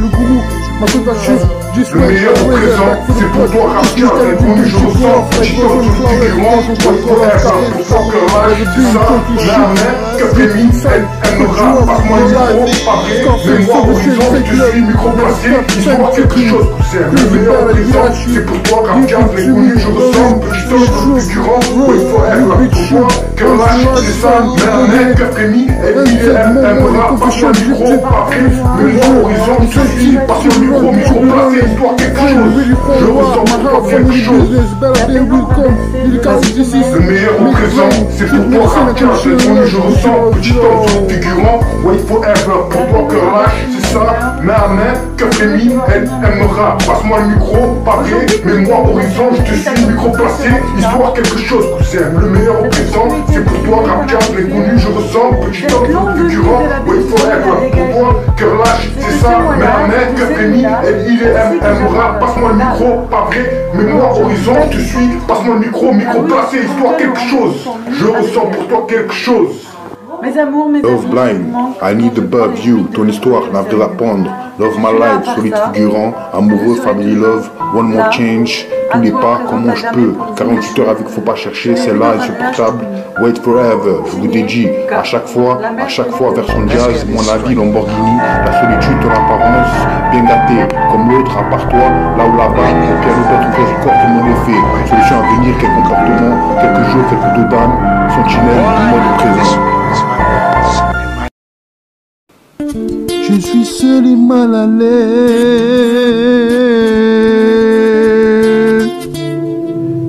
Le meilleur au présent, c'est pour toi Raptia, répondu je ressens, petit temps du figurant, pour que rage, c'est ça, la main, que Rémi, elle m'aura, passe-moi le micro, pas vrai, mais moi horizon, je suis micro placé, histoire quelque chose, c'est le meilleur au présent, c'est pour toi Raptia, répondu je ressens, petit temps du figurant, wait forever, pour toi, que rage, c'est ça, la main, que Rémi, elle m'aura, passe-moi le micro, pas vrai, mais moi horizon, je suis, passe-moi le micro placé, histoire quelque chose, je ressens pour toi quelque chose. Le meilleur au présent, c'est pour toi Raptia, répondu je ressens, petit temps du figurant, wait forever, pour toi que lâche, c'est ça, main à main, que Rémi, elle m'aura, passe-moi le micro, pas vrai, mais moi horizon, je te suis, micro placé, histoire quelque chose, cousin, le meilleur au présent, c'est pour toi Raptia, répondu je ressens, petit temps du figurant, wait forever, pour toi que lâche, c'est ça, main à main, que Rémi, elle m'aura, passe-moi le micro, pas vrai, mais moi horizon, je te suis, passe-moi le micro placé, histoire quelque chose, je ressens pour toi quelque chose. Mes amours, mes Love blind, I need above you, ton histoire n'a de répondre. Love my life, solide figurant, amoureux, family love, one more change, tous les pas, comment je peux. 48 heures avec faut pas chercher, c'est là insupportable. Wait forever, je vous dédie, à chaque fois, version jazz, mon avis Lamborghini, la solitude de l'apparence, bien gâté, comme l'autre, à part toi, là ou là-bas, au piano peut trouver record de mon effet. Solution à venir, quel comportement, quelques jours, quelques deux dames, sentinelle, mode présent. Je suis seul et mal à l'aise.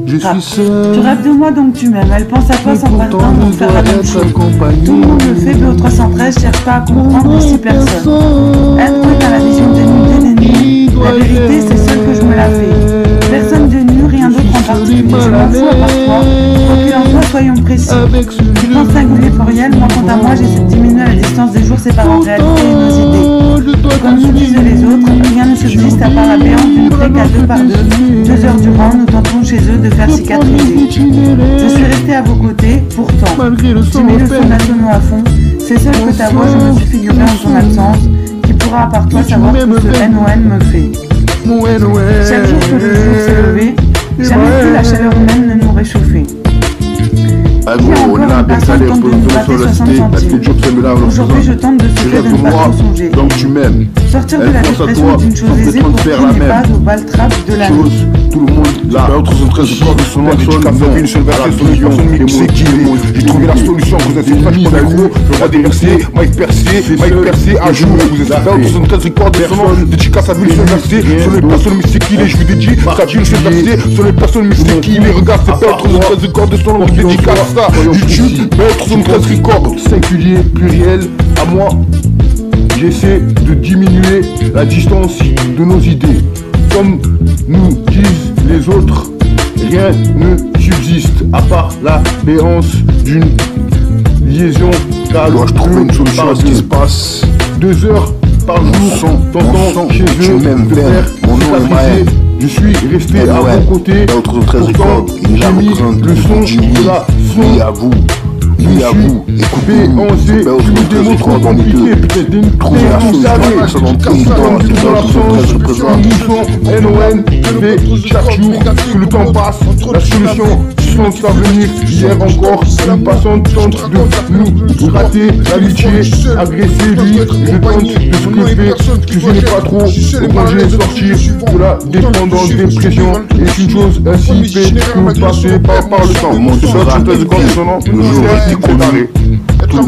Je suis seul. Tu rêves de moi donc tu m'aimes. Elle pense à toi sans pas le temps de faire la même chose. Tout le monde le fait, BO313 cherche pas à comprendre ici personne. Être dans la vision dénudée des nuits. La vérité c'est celle que je me la fais. Personne de nu, rien d'autre en particulier. Je m'en fous à part toi. Quoi qu'il en soit, soyons précis. Tu penses singulier pluriel, moi quant à moi j'essaie de diminuer la distance des jours séparant réalité et nos idées. Comme nous disent les autres, rien ne subsiste à part la béante d'une plaie qu'à 2 par 2. 2 heures durant, nous tentons chez eux de faire cicatriser. Je suis resté à vos côtés, pourtant. Tu mets le son nationaux à fond, c'est seul que ta voix, je me suis figuré en ton absence, qui pourra pourras à part toi savoir ce que NON me fait. Chaque jour que le jour s'est levé, jamais plus la chaleur humaine ne nous réchauffait. Aujourd'hui, je tente de souffler de ne pas trop songer. Donc tu m'aimes. Sortir de la dépression est une chose aisée pour qui n'est pas au baltrap de la vie. Tout le monde là, de son nom, une seule c'est qui j'ai trouvé la solution, vous êtes une page pour gros, le roi des versets, Mike Percé, à jour, vous êtes là, 73 records de son nom, dédicace à lui, le seul versé, sur les personnes mystiques qu'il est, je lui dédie, ça dit le seul versé, sur les personnes mystiques qu'il est, regarde, c'est pas 73 records de son nom, je dédicace ça, YouTube, 73 records, singulier, pluriel, à moi. J'essaie de diminuer la distance de nos idées. Comme nous disent les autres, rien ne subsiste à part la béance d'une liaison. Dois-je trouver une solution à ce qui se passe? 2 heures par jour, t'entends chez eux, te faire cicatriser. Je suis resté à vos côtés, pourtant j'ai mis le son de la son. À vous. Oui, à vous, écoutez, on sait, des mots trop compliqués, peut-être une trouver la solution, NON fait chaque jour que le temps passe, la solution sont à venir. Hier encore, une passante tente de nous rater l'amitié, agresser lui, je tente de ce que fait, que je n'ai pas trop, obligé de sortir de la dépendance, dépression, est une chose ainsi fait que vous passez par le temps. Mon seul de conditionnement, tout le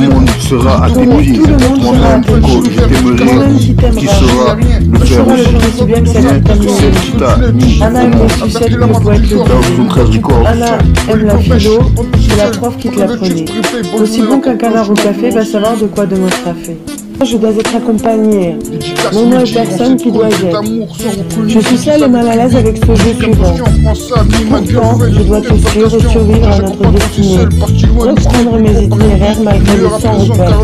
monde sera à tes pieds, moi-même, je t'aimerai, qui sera le faire aussi, celle qui t'a mis Anna aime les sucettes, le poète, le bébé. Anna aime la philo, c'est la prof qui te l'apprenait. Aussi bon qu'un canard au café va savoir de quoi demain sera fait. Je dois être accompagnée. Mon nom est personne qui doit être. Je suis seule et mal à l'aise avec ce jeu suivant. Pourtant, je dois te suivre et survivre à notre destinée. Reprendre mes itinéraires malgré le sang repère.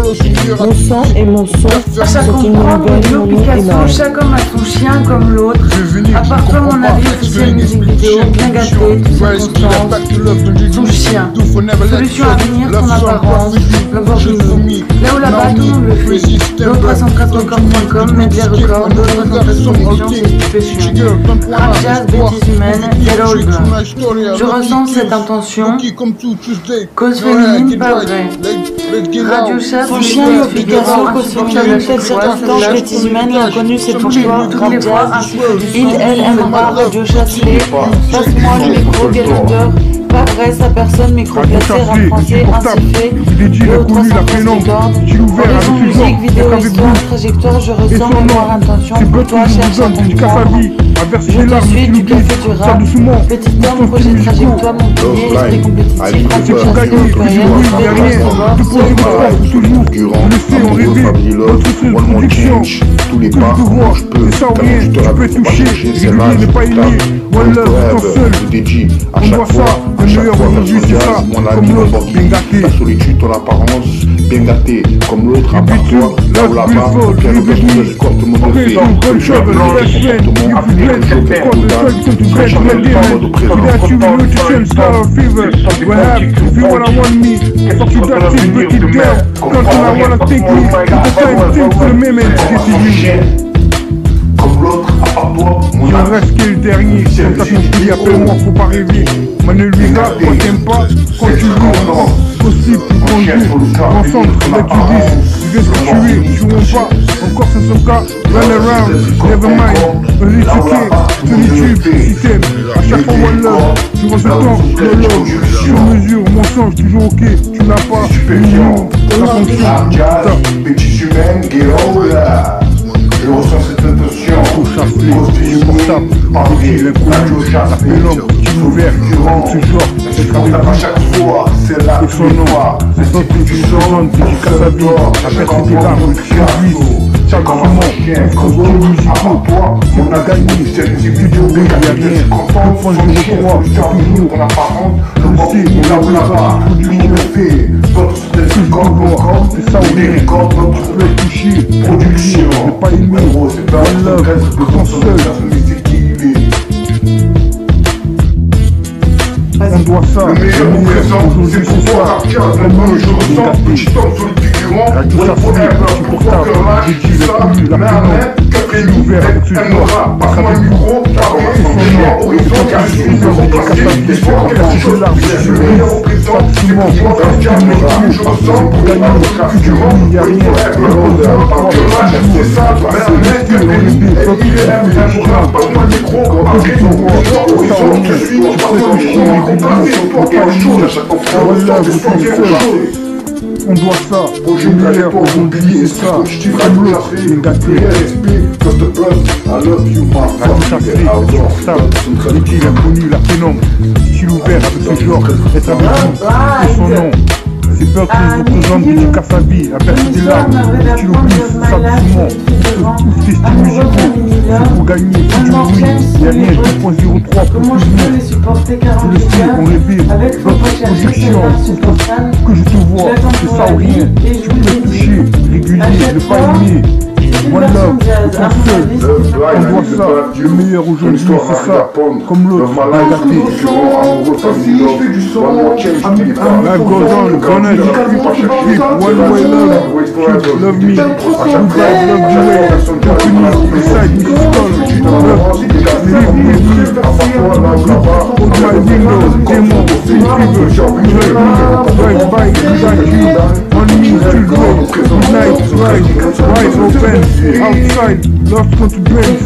Mon sang et mon son, c'est une nouvelle, mon nom est mal. Chaque homme a son chien comme l'autre. À part toi, mon avis officiel musique vidéo, bien gâté, toutes circonstances. Son chien. Solution à venir, son apparence, Lamborghini. Là où là-bas, tout le monde le fait. D'autres à 104records.com mettent les records, d'autres à 104 c'est stupéfiant. Rap jazz, bêtises humaines, get all blanc. Je ressens cette intention, cause féminine, pas vrai. Radio chat, son chien, le Picasso, cause féminine, telle circonstance, bêtises humaines, l'inconnu c'est pour toi, rap jazz. Il, elle, aimera, radio chassé, passe-moi le micro, get odeur. Pas vrai, sa personne, micro-placé, rap français, ainsi fait, d'autres à 104 records. Horizon musique, vidéo, histoire, trajectoire, je ressens mémoire, intention, pour toi, cherche à comprendre. Je te suis du café du rap, petit homme, projet trajectoire, mon pilier, esprit compétitif, pratique chassé au pluriel, tous les pas, je peux, je te toucher, c'est là, je pas aimé, one love, je dédie à chaque fois, mon ami, mon bord, la solitude, ton apparence, bien gâté, comme l'autre, à part toi, là ou là-bas, bien le besoin de corps, tout le monde le fait, comme je veux, comportement, appliqué, que je fais, quand jamais pas mode au présent, comme l'autre, à part toi, il en reste que le dernier. Quand t'as compris, appelle-moi, faut pas rêver. Manuel Vega, quand t'aimes pas, quand tu veux, possible, quand tu veux, ensemble, là tu dis, je vais se tuer, jouons pas, encore 500K, run around, never mind, vas-y checker, sur YouTube, si t'aimes, à chaque fois one love, tu ressens le love, sur mesure, mon sens, toujours ok, tu n'as pas, mignon, la fonction, petits humains, guérola. Je ressens cette intention, insupportable, avec l'inconnu, l'homme qui ouvert, ce genre, être avec à chaque fois, c'est là et son nom, c'est notre puissance, dédicace à vie, après c'était larmes, service, chaque moment, costume musicaux, on a gagné, cette vidéo, il n'y a rien, tout point de croix, toujours, je sais, on a là-bas, tout le monde fait, c'est ça on est, tu peux être touché, production, ne pas aimer, one love, le temps seul, on doit ça. Le meilleur au présent, c'est pour toi, Raptia. Maintenant, je ressens, petit homme sur les figurants. Radio Safari, insupportable. J'ai dit, il a connu la prénom. Il est ouvert avec ce joueur. Passe-moi le micro, C'est son nom. horizon, car je suis l'espoir qu'elle a chose. Le meilleur au présent, c'est pour toi, Raptia. Je ressens, pour gagner le figurant. Il n'y a rien. C'est ça, passe-moi le micro, horizon, je suis, passe-moi le micro, c'est pour quelque chose, à chaque fois, on doit ça, au meilleur aujourd'hui et ça, comme l'autre, une gâterie. Radio Safari, insupportable, Nicky il a connu la prénom, style ouvert avec ce genre, être avec nous, c'est son nom. C'est peur que représente dédicace sa vie, à verser des larmes, tu l'oublies, ça doucement. Tous ces styles musicaux, c'est pour gagner, tout du bruit, il n'y a rien, 2.03 pour plus de tout le style, on rêve, votre production, que je te vois, c'est ça ou rien, tu peux toucher, régulier, ne pas aimer. One love, le seul, on doit ça, le meilleur aujourd'hui, c'est ça, comme l'autre, la gâté. Life goes on, le bonheur, one way love me, good vibe, love the way, continue, beside me, love, live with me, hold my window, demo, fever, drive by, beside you, on me, still great, midnight, rise open. Outside, lost want to drink.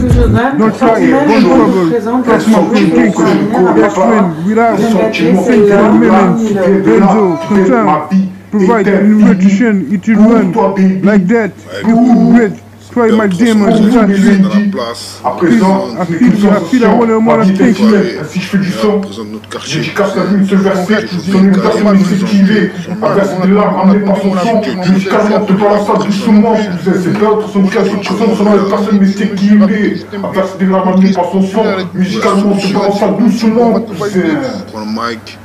Don't try it, don't trouble. That's my free drinks. Best friend, without think and millions. Benzo, concern. Provide nutrition, eat and run. Like that, you could great. Try my demons, à présent, si je fais du son, dédicace la vue, une seule versée, son éducation est esquivée, à verser des larmes amenées par son son, musicalement te parle ça doucement, c'est l'autre, son éducation présente, son nom, personne n'est esquivé, à verser des larmes amenées par son son, musicalement te parle ça doucement, prends le mic.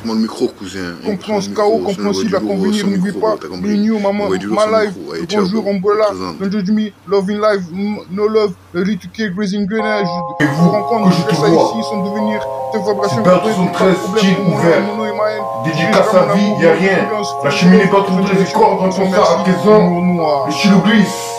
Le micro, cousin. Compréhension, chaos, compréhensible à convenir, n'oublie pas. New, maman, my life, bonjour, Umbrella, don't judge me, love in life, no love, ready to kill, grazing grenade. Je vous rencontre, je fais ça ici, sans devenir tes vibrations. C'est 13, style ouvert. Dédicace à vie, y'a rien. La cheminée doit trouver les cordes dans son sac à présent. Les stylos glissent.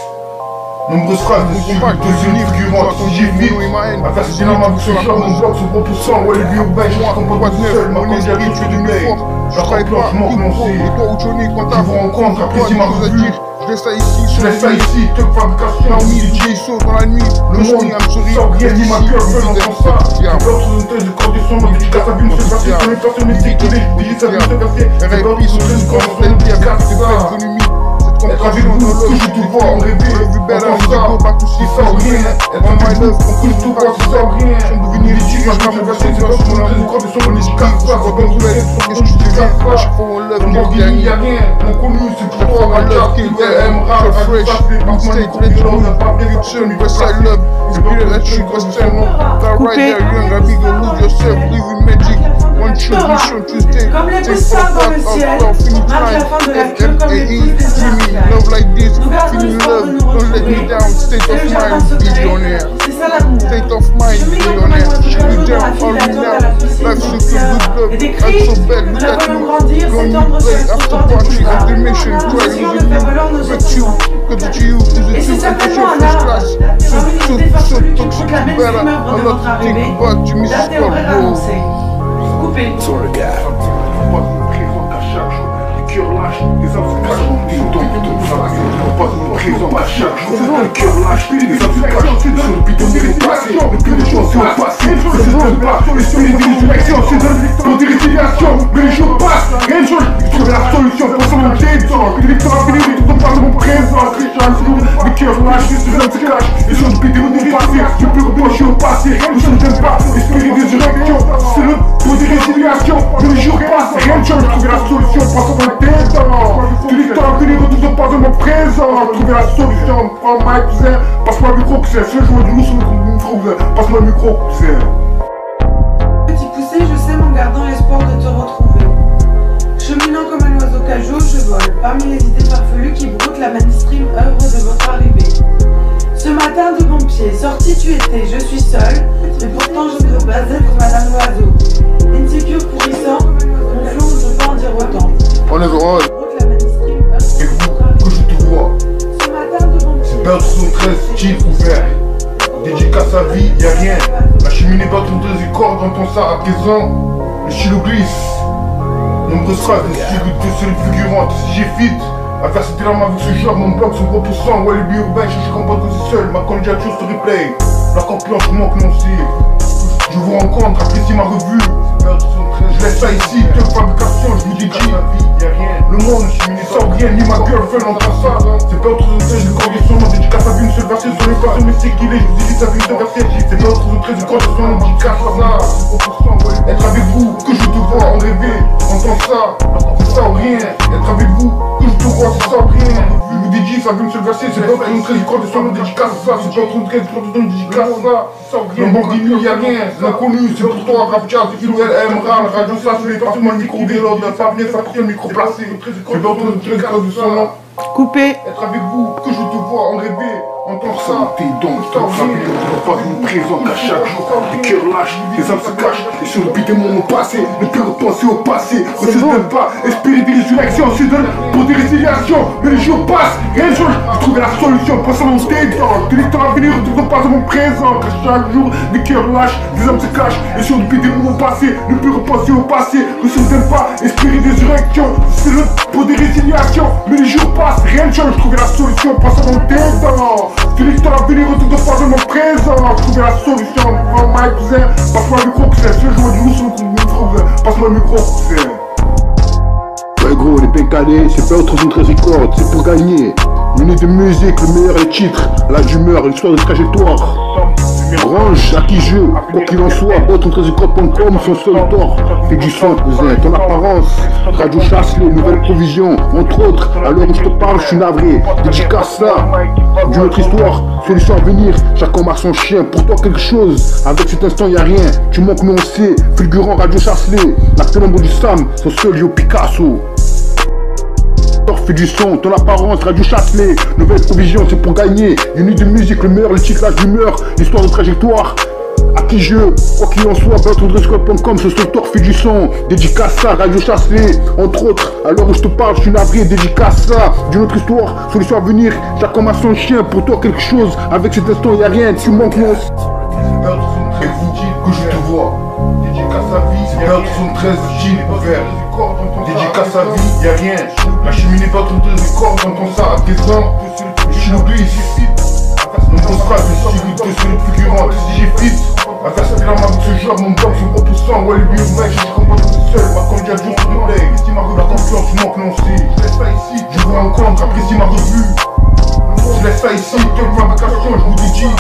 Nombreuses phrases de suivi de unis figurants qui j'ai vite. À faire ce cinéma avec ce genre, mon bloc se prend pour sang. Ouais, les vieux urbains, je comprends pas tout seul. Ma quand j'arrive, je suis du fort. Je travaille pas, je manque mon C. Et toi, où Johnny, quand t'as vous rencontre, apprécie ma revue. Je laisse ça ici, je laisse ça ici. Te fabrication, Naomi, DJ saut dans la nuit. Le monde, sans rien, ni ma gueule, veulent entendre ça. L'autre zone de condition, ma dédicace à vie, monsieur Vertier. Son inflation mystique, digite sa vie, monsieur Vertier. RIP, son jeu, quand on fait le pire, c'est ça. Être avec vous, que je te vois en rêver. Entends ça, si ça ou rien. Être avec vous, que je te vois, si ça ou rien. Devenir légitime, je m'en vais, c'est pas sur mon réseau, quand ils sont les casse pas, quand on fait, qu'est-ce que je te casse pas. On m'en dit, il y a rien. Mon connu, c'est pour toi, ma carte, qui aime rap, fresh, state, let's go, direction, Westside love, spirit, let's shoot, Western, that right there, young, I be gonna lose yourself, live in magic, one true mission, Tuesday, comme les poussins dans le ciel, marque la fin de la queue comme les pouces des arbres. love like this, Nous gardons feeling l'espoir de love, nous don't let me retrouver. down, state C'est of le jardin mind, secret, billionaire. c'est ça l'amour. State of mind, billionaire. We down, all we now. Life so good, good Et des love. cris, Life so bad, nous look la at voyons you. grandir, Going s'étendre sur play le after trottoir des party, boulevards. after mission, Nous try essayons de losing faire you. valoir nos But you, sentiments. cause it's you, is Et it c'est you, certainement un first art class. parmi les idées farfelues qui Toxic, prouvent la même better. fumeur A de lot notre to arrivée. think about, you miss Date et horaire bro. annoncé. Coupé. Cœur lâche, des âmes se cachent, des dons qui tombent sur la gueule, on passe nos présents à chaque jour. Le cœur lâche, des âmes se cachent, sur le bidon de passé, depuis les choses sont passées, c'est le plat, l'esprit des directions, c'est pour des résiliations, mais les jours passent, rien ne change, je trouve la solution pour son temps, que les temps à venir, ils ne parlent de mon présent, le cœur lâche, des âmes se cachent, les choses bidons de passé, je peux reprocher au passé, ne change pas, l'esprit des directions, c'est le pour des résiliations, mais les jours passent, rien ne change, je trouve la solution pour son temps. Tu dis que t'as venir de tout pas de mon présent. Trouver la solution, prends ma cousin. Passe-moi le micro, cousin. Si je joue du loup sur le micro, cousin. Passe-moi le micro, cousin. Petit poussé, je sème en gardant l'espoir de te retrouver. Cheminant comme un oiseau cajou, je vole. Parmi les idées farfelues qui broutent la mainstream œuvre de votre arrivée. Ce matin de bon pied, sorti tu étais, je suis seule. Mais pourtant je ne veux pas être Madame l'oiseau. Insécure pourrissant, mon flou, je peux en dire autant. On est heureux. Et vous, que je te vois. C'est Belt 73, style ouvert. Dédicace à vie, y'a rien. La cheminée Belt 73 du corps dans ton sar à présent. Le stylo glisse. Nombreuses phrases, des styles de celui fulgurante. Si j'ai fit, à faire cette larme avec ce genre, mon bloc sont repoussants. Ouais, les urbain, cherche combat aussi seul. Ma candidature se replay. La confiance manque non c'est. Je vous rencontre, apprécie ma revue. Je laisse ça ici, de fabrication, je vous dédie. Le monde, sans rien, ni ma girlfriend entend ça. C'est pas autre chose, je crois son nom, dédicace à vie, une seule verset sur les personnes, mais c'est qu'il est, je vous dis, ça vie, une seule verset. C'est pas autre chose, je crois son nom, dédicace à ça. Être avec vous, que je te vois en rêver, entends ça, c'est ça ou rien. Être avec vous, que je te vois, c'est ça ou rien. Je vous dédie, ça vie, une seule verset, c'est pas autre chose, je crois son nom, dédicace à ça. C'est pas autre chose, je crois son nom, dédicace à ça. Lamborghini, y'a rien, l'inconnu, c'est pour toi, rap jazz, kilo LM, ram, radio ça, c'est les parties, moi, le micro vélo, de ça venir, ça porte le micro placé. C'est pas autre chose, de son nom. Coupé. Être avec vous, que je te vois en rêver, entends ça. T'es donc, ton famille, ne pas nous présenter à chaque jour. Les cœurs lâchent, les âmes se cachent, et sur le beat des moments passés, ne plus repenser au passé. On se donne pas, espérer des résurrections, on se donne pour des résiliations. Mais les jours passent, rien ne change, j'ai trouvé la solution, pense à mon stage. Que les temps à venir ne pas à mon présent. Car chaque jour, les cœurs lâchent, les âmes se cachent, et sur le beat des moments passés, ne plus repenser au passé. On se donne pas, espérer des résurrections, c'est le pour des résiliations. Mais les jours passent, rien ne change, j'ai trouvé la solution, pense à mon temps. Que les temps à venir ne pas à mon présent. J'ai trouvé la solution, oh my cousin. Passe-moi le micro, cousin, je joue du loup sur le micro, cousin. Passe-moi le micro, cousin. Ouais gros, les pécalés, c'est pas autre chose que record, c'est pour gagner. Une de musique, le meilleur des titres, la d'humeur, l'histoire de trajectoire. Range à qui je, quoi qu'il en soit, autre13record.com, son seul tort. Fais du son, cousin, ton apparence. Radio chasse les nouvelles provisions, entre autres, à l'heure où je te parle, je suis navré. Dédicace ça, d'une autre histoire, solution à venir, chaque homme a son chien, pour toi quelque chose, avec cet instant y'a rien, tu manques mais on sait, fulgurant Radio Chasselet, la pénombre du Sam, son seul Yo Picasso. Fais du son, ton apparence, Radio Chasselet, nouvelle provision, c'est pour gagner. Une nuit de musique, le meilleur, le titrage d'humeur, l'histoire de trajectoire. À qui je, quoi qu'il en soit, Belt13record.com, ce secteur fait du son. Dédicace ça, Radio Chasselet, entre autres, à l'heure où je te parle, je suis navré. Dédicace ça, d'une autre histoire, solution à venir, chaque homme a son chien, pour toi quelque chose, avec cet instant y'a rien, tu manques non. Et vous dites que je te vois. Dédicace à vie, c'est Belt 73, style ouvert. Dédicace à vie, y'a rien. La cheminée Belt 73 du corps dans ton sar à présent. Je l'oublie, nombreuses phrases, des styles de celui fulgurante. Si j'ai fit, à faire cette larme avec ce genre, mon bloc sont repoussants. Ouais, les urbain, je comprends tout seul. Ma candidature se replay. La confiance manque non c'est. Je laisse ça ici, je vous rencontre, apprécie ma revue. Je laisse ça ici, de fabrication, je vous dédie.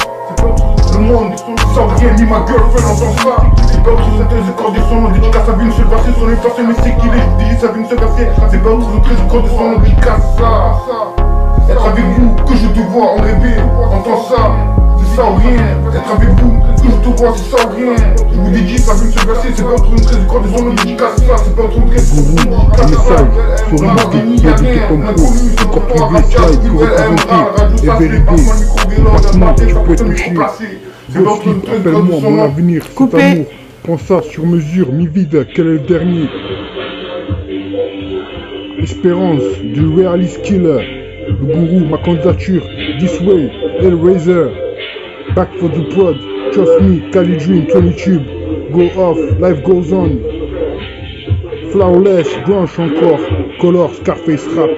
Le monde, sans rien, ni ma girlfriend entend ça. C'est pas autre chose, je corps de son nom, dédicace à vie, une seule verset sur les personnes, mais c'est qu'il est, je vous dis, ça vie, une seule verset. C'est pas autre chose, je corps de son nom, dédicace ça. Être avec vous, que je te vois en rêver, entends ça, c'est ça ou rien. Être avec vous, que je te vois, c'est ça ou rien. Je vous dis, ça vie, une seule verset, c'est pas autre chose, je corps de son nom, dédicace ça. C'est pas autre chose, un message sur une marque de comme pro, corps privé, slide, pour représenter et vérifier. Maintenant, tu peux toucher. Goski, appelle-moi mon avenir, cet amour. Prends ça sur mesure, mi-vide, quel est le dernier? Espérance, du realist killer. Le gourou, ma candidature, This Way, Hellraiser, Back for the Prod, Trust Me, Cali Dream, 20 Tube, Go Off, Life Goes On, Flowerless, Blanche encore, Color, Scarface Rap.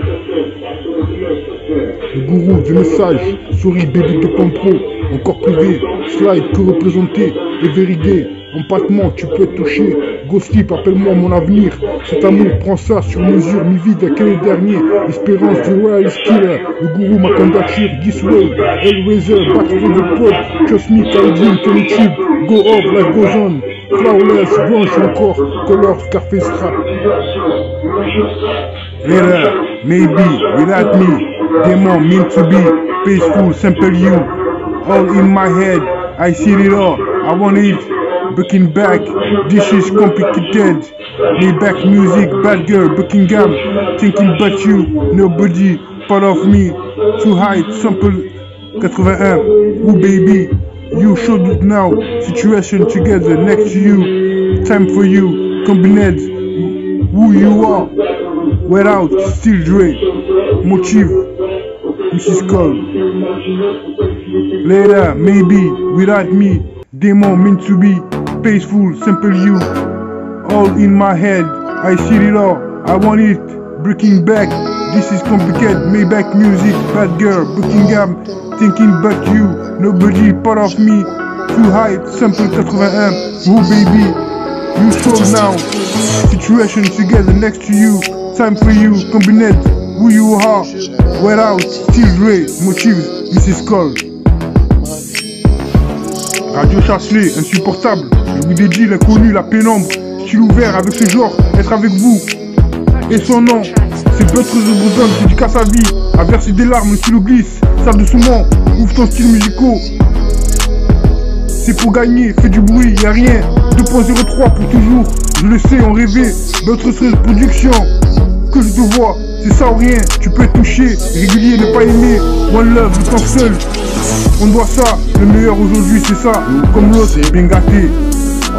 Le gourou du message, Sorry Baby de Pampro, encore privé, Slide, que représenter, et vérité, empattement, tu peux être touché. Ghosty, appelle-moi mon avenir. Cet amour, prends ça sur mesure, mi-vide, quel est le dernier? Espérance du Royalist Killer, le gourou, ma candidature, This Way, Hellraiser, Back for the Prod, Trust Me, Kaidin, Tony Tube, Go Off, Life Goes On, Flowerless, Blanche encore, Color, Scarface Rap. Later, maybe, without me, demon meant to be, peaceful, simple you, all in my head, I see it all, I want it. Looking back, this is complicated. Maybach music, bad girl, Buckingham. Thinking about you, nobody, part of me. Too high, sample 81. Ooh baby, you showed it now. Situation together, next to you. Time for you. Combined, who you are, without Still Dre, Motive, Mrs. Cole. Later, maybe, without me, Demon meant to be, peaceful, simple you, all in my head, I see it all, I want it, breaking back, this is complicated, Maybach music, bad girl, Buckingham, thinking about you, nobody part of me, too high, simple 81, oh baby, you strong now, situation together next to you, time for you, combined, who you are, without, Still Dre, Motives, Mrs. Cole. Radio Chasselet, insupportable, je vous dédie l'inconnu, la pénombre, style ouvert avec ce genre, être avec vous. Et son nom, c'est Butter the Boson, dédicace à vie, à verser des larmes, le stylo glisse, ça doucement, ouvre ton style musical. C'est pour gagner, fais du bruit, y'a rien, 2.03 pour toujours, je le sais, on rêvait, Butter the Production, que je te vois, c'est ça ou rien, tu peux être touché, régulier, ne pas aimer, one love, le temps seul. On doit ça, le meilleur aujourd'hui c'est ça, comme l'autre, bien gâté.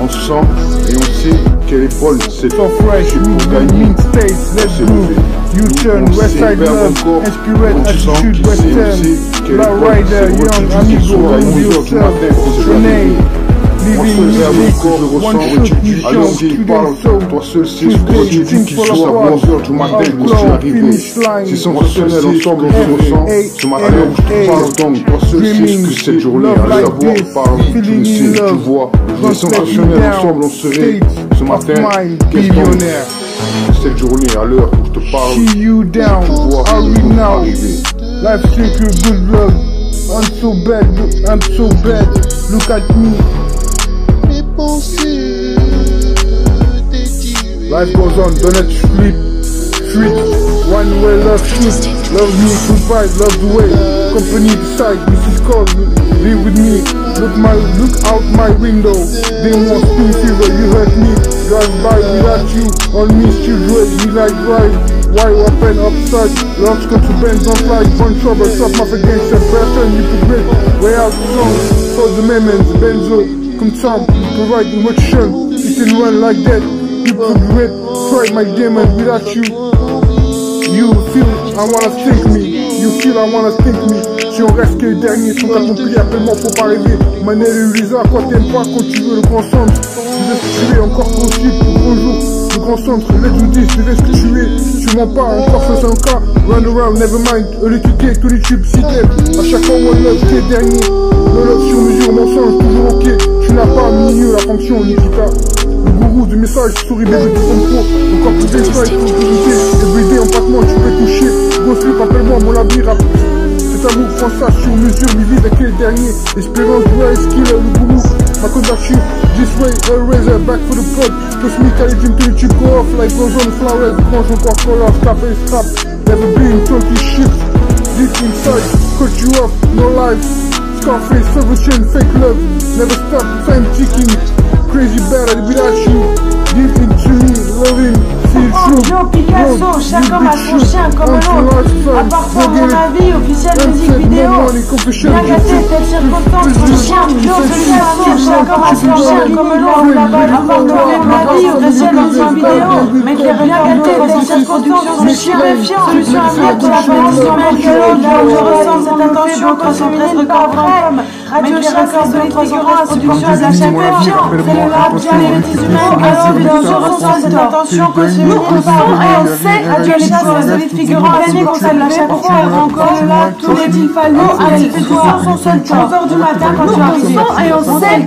Ensemble, et on sait quelle est folle, c'est So fresh, pour gagner. States, let's go. U-turn, Westside Love, Inspired Attitude, Western, Low Rider, Young, Amigo, Hold Yourself, Renee, Living Music, One Shot Mission, Student Soul, toi seul sais ce que tu dis qu'il soit à 11h du matin quand je suis arrivé. C'est sensationnel, ensemble on se ressent. Ce matin où je te parle donc, toi seul sais ce que cette journée à savoir parle. Tu le sais, tu vois, c'est sensationnel, ensemble on serait. Ce matin, quel temps cette journée à l'heure où je te parle. See you down, are we now? Life secret, good love. I'm so bad, look at me. Life goes on, don't let you sleep. One way love shoot. Love me, goodbye, love the way. Company decide, Mrs. Cole, live with me. Look out my window. They want spin fever, you hurt me. Drive by without you, on me still dwell, me like drive. Why open upside? Loves go to bend, don't like one trouble. Stop my against the person, you could break. Way out strong, for the memories, Benzo. Come some, provide emotion. It can run like that. You could rip, try my demon without you. You feel, I wanna think me. You feel, I wanna think me. Si on reste que les derniers sont accomplis, appelle-moi, faut pas rêver. Manel et Lisa, quoi t'aimes pas quand tu veux le grand centre. Je vais ce que tu es, encore possible, bonjour. Le grand centre, let's do this, je vais ce que tu es. Tu mens pas, encore 500K. Run around, never mind. EQT, tous les tubes, si t'aimes. À chaque fois, one love, t'es dernier. No love sur mesure, mensonge, toujours ok. Tu n'as pas milieu la fonction, Nikita. Le gourou du message, souris bébé du contrôle. Encore plus d'insight, pour visiter. Everyday en battement, tu peux toucher. Go slip, appelle-moi, mon labri rap. C'est amour, prends ça sur mesure, lui avec les derniers. Espérance, ouais, skill, le gourou. Ma candidature, this way, always back for the pod. Trust me, carry dream to the chip, go off like goes on flowers. Branche encore color, café, strap. Never been talking shit. Deep inside, cut you off, no life. Scarface, Severchain, fake love. Never stop, time ticking. Crazy bad, I'll be that you. Deep into me, loving. Yo, Picasso, chacun a son chien comme l'autre. À part toi, mon avis, officiel musique vidéo. Bien gâté, telle circonstance, son chien. Yo, Picasso, chacun a son chien comme l'autre. À part toi, mon avis, officiel musique vidéo. Mais qui est bien gâté, telle circonstance, son chien. Solution à venir pour la balance sur mec que l'autre. Là où je ressens cette intention, concentrée sur le corps vrai. Radio chacun de figurant à production de la chaîne méfiant. C'est le rap, bien les bêtises humaines. Alors, évidemment, je ressens cette intention que c'est nous qui parlons. Et on sait, Radio chacun de figurant à gagner qu'on s'aime la chaîne. Pourquoi encore là, tous les petits fallots, un petit peu de soir, son seul temps. 11h du matin quand tu arrives. Et on sait,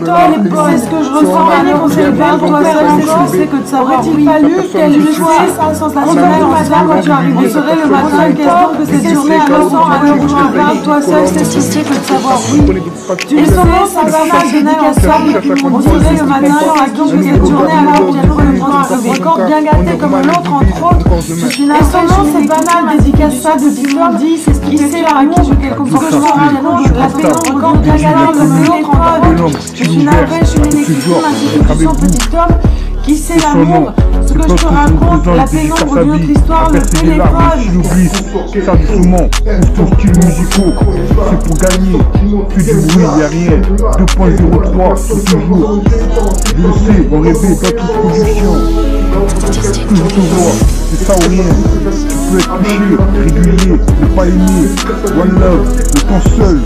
c'est ce que je ressens. Gagner qu'on s'aime bien, toi seul encore. C'est que de savoir, aurait-il fallu qu'elle le choix, sensationnel, on matin quand tu arrives. On serait le matin, qu'est-ce donc que cette journée à l'heure où je te parle, toi seul, c'est ce que c'est que de savoir, oui. Tu le sais, ça va mal, dédicacable. On serait le matin, donc que cette journée à l'heure où le prendre le corps bien gâté comme l'autre, entre autres. Je suis là, et son nom, c'est banal, dédicacable depuis lundi, c'est ce qui fait la raquille, je quelque chose que je vois un nom, je l'appelle encore bien gâté comme l'autre, entre autres. Je suis navrée, je suis une équipe, une institution, petit homme, qui sait l'amour. Ce que que je te raconte la pénombre de notre histoire, le téléphone. Ça doucement, ouvre ton style musicaux. C'est pour gagner, fais du bruit, y'a rien. 2.03, c'est toujours. Je le sais, on rêvait d'autres productions. Que je te vois, c'est ça ou rien. Tu peux être touché, régulier, ne pas aimer. One love, le temps seul.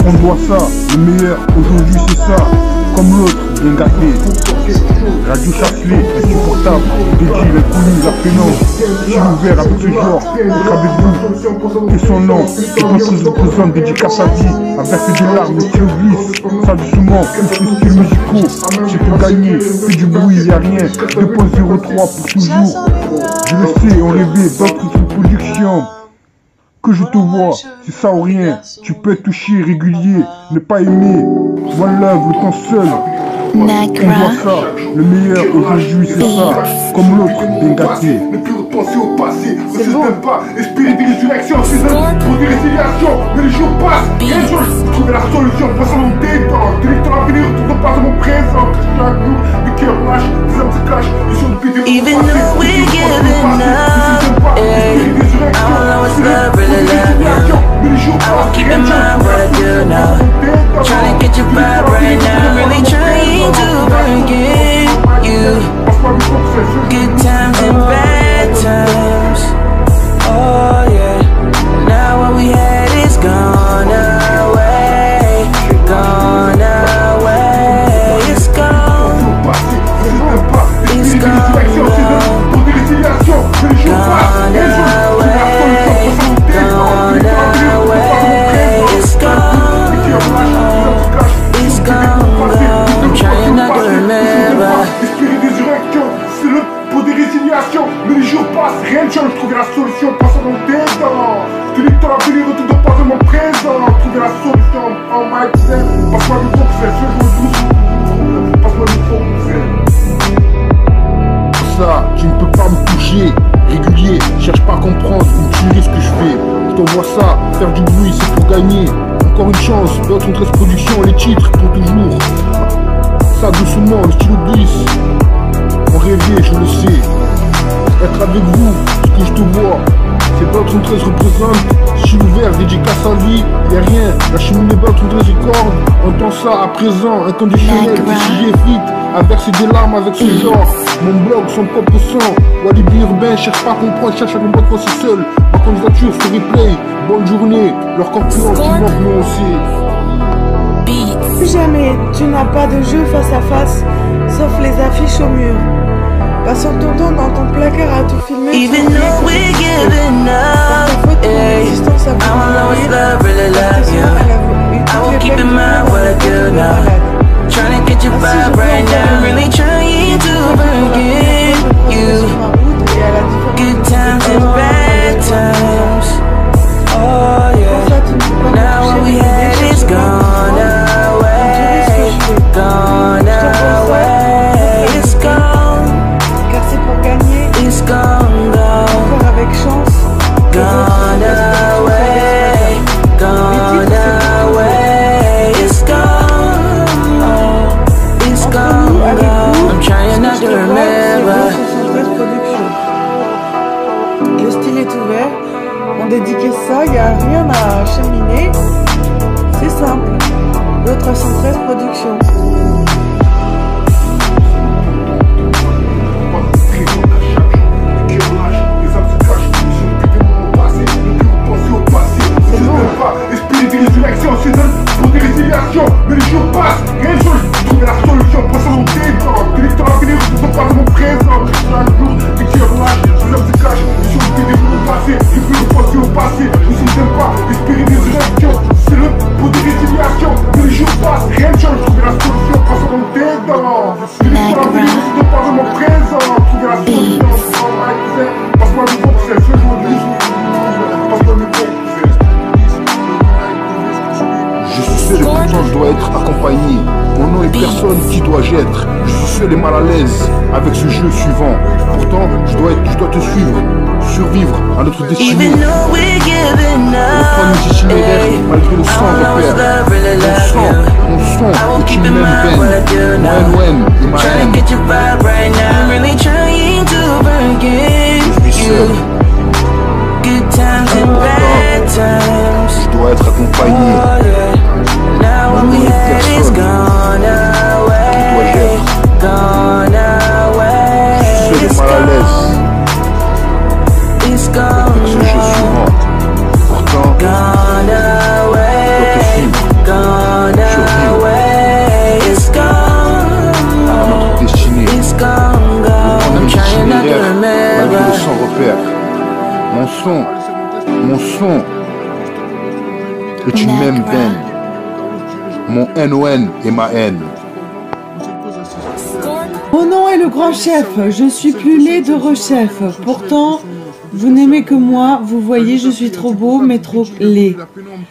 On doit ça, le meilleur aujourd'hui c'est ça. Comme l'autre, bien gâté. Radio Chasselet, insupportable. DJ, l'inconnu, la pénombre. Style ouvert avec ce genre, être avec vous. Et son nom, c'est quand je représente dédicace à vie. À verser des larmes, le tir glisse. Ça doucement, tous les styles musicaux. C'est pour gagner, fais du bruit, y'a rien. 2.03 pour toujours. Je le sais, on rêvait d'autres productions. Que je te vois, c'est ça ou rien. Tu peux être touché, régulier, ne pas aimer. One love, le temps seul. On voit ça, le meilleur aujourd'hui c'est ça. Comme l'autre, bien gâté. Ne plus repenser au passé, ne se donne pas, espérer des résurrections, c'est pour des résiliations, mais les jours passent, rien ne change, trouver la solution, passant mon détente, directeur l'avenir, retourne pas de mon présent, que je un jour, des cœurs lâchent, des âmes se cachent, ils sont depuis des Even though we're giving up, I don't know what's love really love you. I won't keep in mind what I do now. Trying to get your vibe right now, really trying to forget you. Good times and bad times, oh yeah. Now what we had is gone away, gone away. It's gone, it's gone, gone away, gone away. It's gone, it's gone, I'm trying not to remember. C'est le pour des résiliations, mais les jours passent, rien ne change, trouver la solution, passant mon dédant. Tu dis que ton avenir ne te pas de mon présent, trouver la solution en mic set. Passe-moi le micro, c'est ce jour douce. Passe-moi le micro, c'est ça, tu ne peux pas me toucher, régulier, cherche pas à comprendre, ou tuer ce que je fais. Je t'envoie ça, faire du bruit, c'est pour gagner. Encore une chance, d'autres 13 productions, les titres pour toujours. Ça doucement, le stylo glisse. On rêvait, je le sais. Être avec vous, ce que je te vois. C'est Belt 13 représente. Style ouvert, dédicace à vie. Y'a rien, la cheminée Belt 13 record. On entend ça à présent, inconditionnel. Si j'ai vite, à verser des larmes avec ce genre. Mon blog, son propre sang. Walibi urbain, cherche pas à comprendre, cherche à comprendre quand c'est seul. Ma candidature sur replay. Bonne journée, leur concurrent qui manque nous aussi. Plus jamais tu n'as pas de jeu face à face, sauf les affiches au mur. Passant ton temps dans ton placard à tout filmer. Even though we're giving up, I don't know what's love really love you. I won't keep in mind what I do now. Trying to get your vibe right now, really trying to forget you. Good times and bad times, oh yeah. Now what we had is gone away, gone away. It's gone, car c'est pour gagner. It's gone, gone. Encore avec chance. Gone away, gone away. It's gone, it's gone, gone. I'm trying not to remember. Le style est ouvert. On dédicace ça, il n'y a rien à cheminer. C'est simple. Le 313 Productions. Mais les jours passent, rien ne change, trouver la solution, passant mon détente. Directeur l'avenir, ne pas de mon présent. Un jour, des cœurs lâchent, les hommes se cachent, ils sont des mon passé, ils veulent repenser au passé, ils ne s'aiment pas, espérer des résurrections. C'est le pour des résiliations, mais les jours passent, rien ne change, trouver la solution, passant mon détente. Directeur l'avenir, ne pas de mon présent, trouver la solution. Passe-moi le micro, c'est ce jour du jour. Passe-moi le micro, je suis seul et pourtant je dois être accompagné. Mon nom est personne qui dois-je être. Je suis seul et mal à l'aise avec ce jeu suivant. Pourtant je dois te suivre. survivre à notre destinée. Even though we're giving Reprendre nos itinéraires malgré le sang repère. Mon son est une même veine. Mon N et ma haine. Je suis seul. Je dois être accompagné. Maintenant, il n'y a personne qui doit être. Je suis seul et mal à l'aise. Avec ce jeu suivant. Pourtant, je dois te suivre. Survivre à notre destinée. Reprendre nos itinéraires malgré le sang repère. Mon son est une même veine. Mon NON et ma haine. Mon nom est le grand chef, je suis plus laid de rechef. Pourtant, vous n'aimez que moi, vous voyez, je suis trop beau, mais trop laid.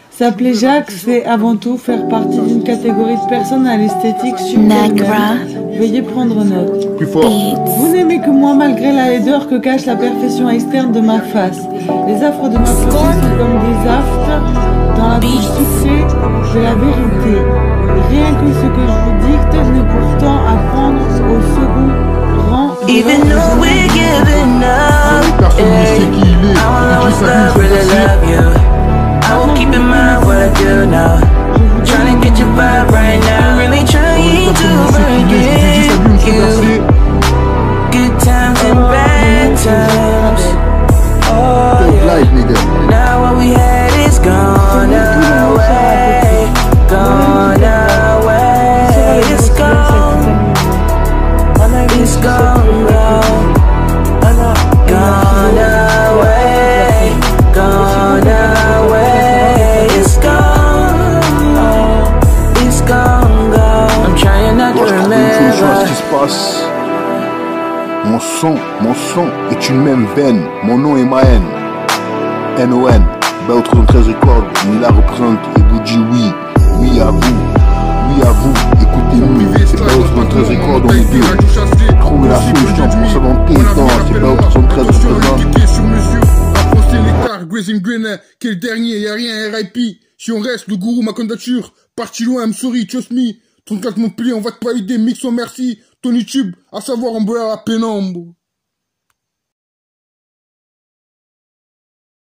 S'appeler Jacques, c'est avant tout faire partie d'une catégorie de personnes à l'esthétique supérieure. Veuillez prendre note. Plus fort. Vous n'aimez que moi malgré la laideur que cache la perfection externe de ma face. Les affres de ma beauté sont comme des aftes dans la bouche sucrée de la vérité. Rien que ce que je vous dicte n'est pourtant à prendre au second rang. Even though we're giving up, I will love, really love you. I will keep in mind what I do now. Trying to get your vibe right now. Really trying to forget you. Good times and bad times. Oh yeah. Now what we had is gone away. Gone away. It's gone. It's gone now. Gone away. Gone away. It's gone. It's gone, gone. I'm trying not to remember. Ce qui se passe. Mon son est une même veine. Mon nom est ma haine. NON. Bell 13 Records. Il la représente et vous dit oui. Oui à vous. Oui à vous. Écoutez-nous. C'est Bell 13 Records dans les deux. Trouvez la solution pour ça dans tout le temps. C'est Bell 13 représente. Sur mesure, affronter l'écart, Grazing Green, qui est le dernier, y'a rien, RIP. Si on reste, le gourou, ma candidature, parti loin, I'm sorry, trust me. 34 Montpellier, on va te valider, mix en merci. Ton YouTube, à savoir en boire à la pénombre.